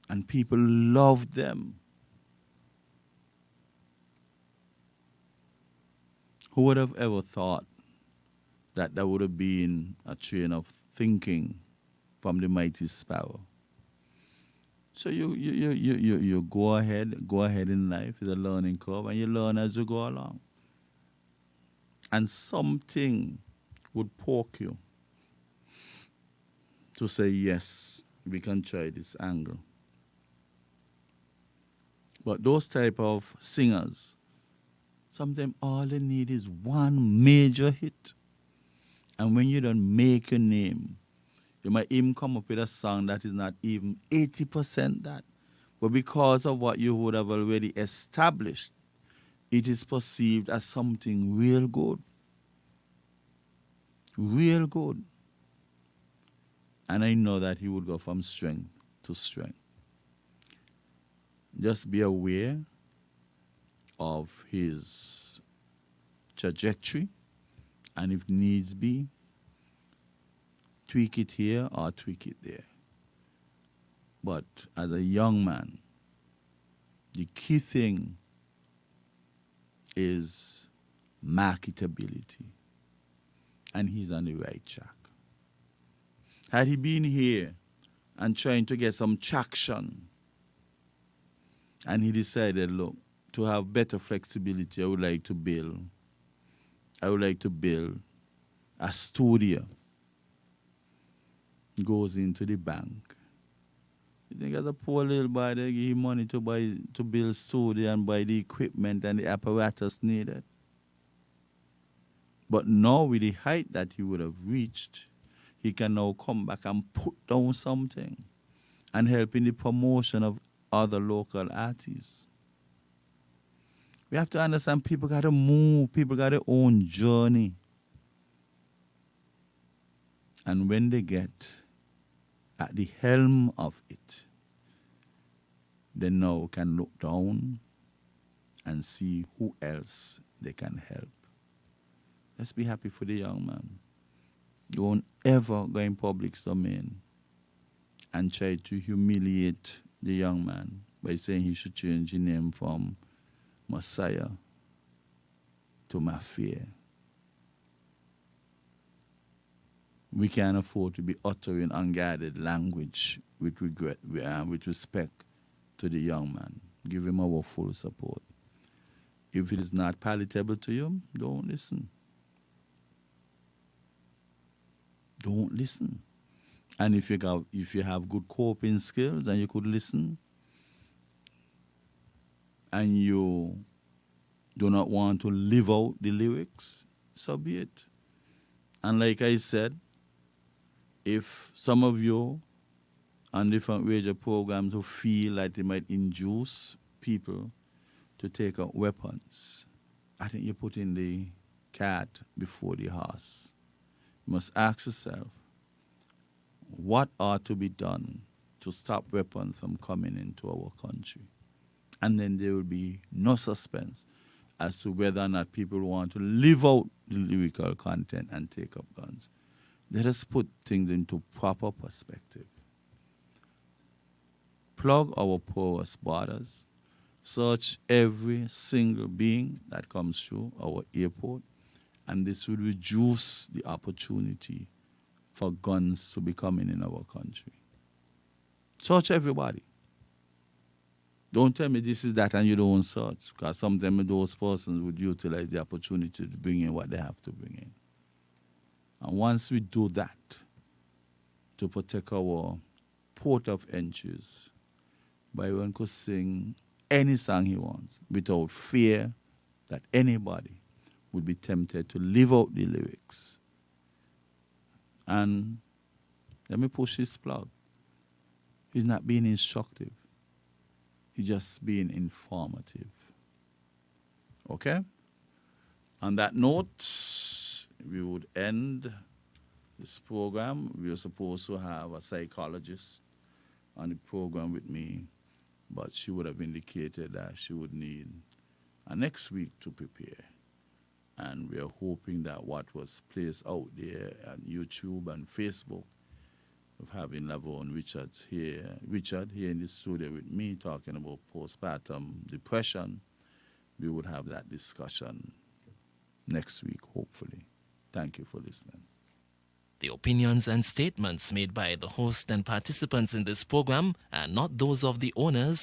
and people loved them. Who would have ever thought that that would have been a train of thinking from the mighty Sparrow? So you go ahead in life. It's a learning curve, and you learn as you go along. And something would poke you to say, yes, we can try this angle. But those type of singers, sometimes all they need is one major hit. And when you don't make your name, you might even come up with a song that is not even 80% that. But because of what you would have already established, it is perceived as something real good. Real good. And I know that he would go from strength to strength. Just be aware of his trajectory, and if needs be, tweak it here or tweak it there. But as a young man, the key thing is marketability, and he's on the right track. Had he been here and trying to get some traction, and he decided, look, to have better flexibility, I would like to build a studio. Goes into the bank. You think as a poor little boy, they give him money to build a studio and buy the equipment and the apparatus needed. But now with the height that he would have reached, he can now come back and put down something and help in the promotion of other local artists. We have to understand people got to move. People got their own journey. And when they get at the helm of it, they now can look down and see who else they can help. Let's be happy for the young man. Don't ever go in public domain and try to humiliate the young man by saying he should change his name from Messiah to Mafia. We can't afford to be uttering unguarded language with respect to the young man. Give him our full support. If it is not palatable to you, don't listen. Don't listen. And if you have good coping skills and you could listen, and you do not want to live out the lyrics, so be it. And like I said, if some of you on different radio programs who feel like they might induce people to take out weapons, I think you're putting the cat before the horse. You must ask yourself, what ought to be done to stop weapons from coming into our country? And then there will be no suspense as to whether or not people want to live out the lyrical content and take up guns. Let us put things into proper perspective. Plug our porous borders. Search every single being that comes through our airport, and this will reduce the opportunity for guns to be coming in our country. Search everybody. Don't tell me this is that and you don't search, because sometimes those persons would utilize the opportunity to bring in what they have to bring in. And once we do that, to protect our port of entries, Byron could sing any song he wants without fear that anybody would be tempted to live out the lyrics. And let me push this plug. He's not being instructive. He's just being informative. Okay? On that note, we would end this program. We were supposed to have a psychologist on the program with me, but she would have indicated that she would need a next week to prepare. And we are hoping that what was placed out there on YouTube and Facebook of having Laverne Richard here in the studio with me talking about postpartum depression, we would have that discussion next week, hopefully. Thank you for listening. The opinions and statements made by the host and participants in this program are not those of the owners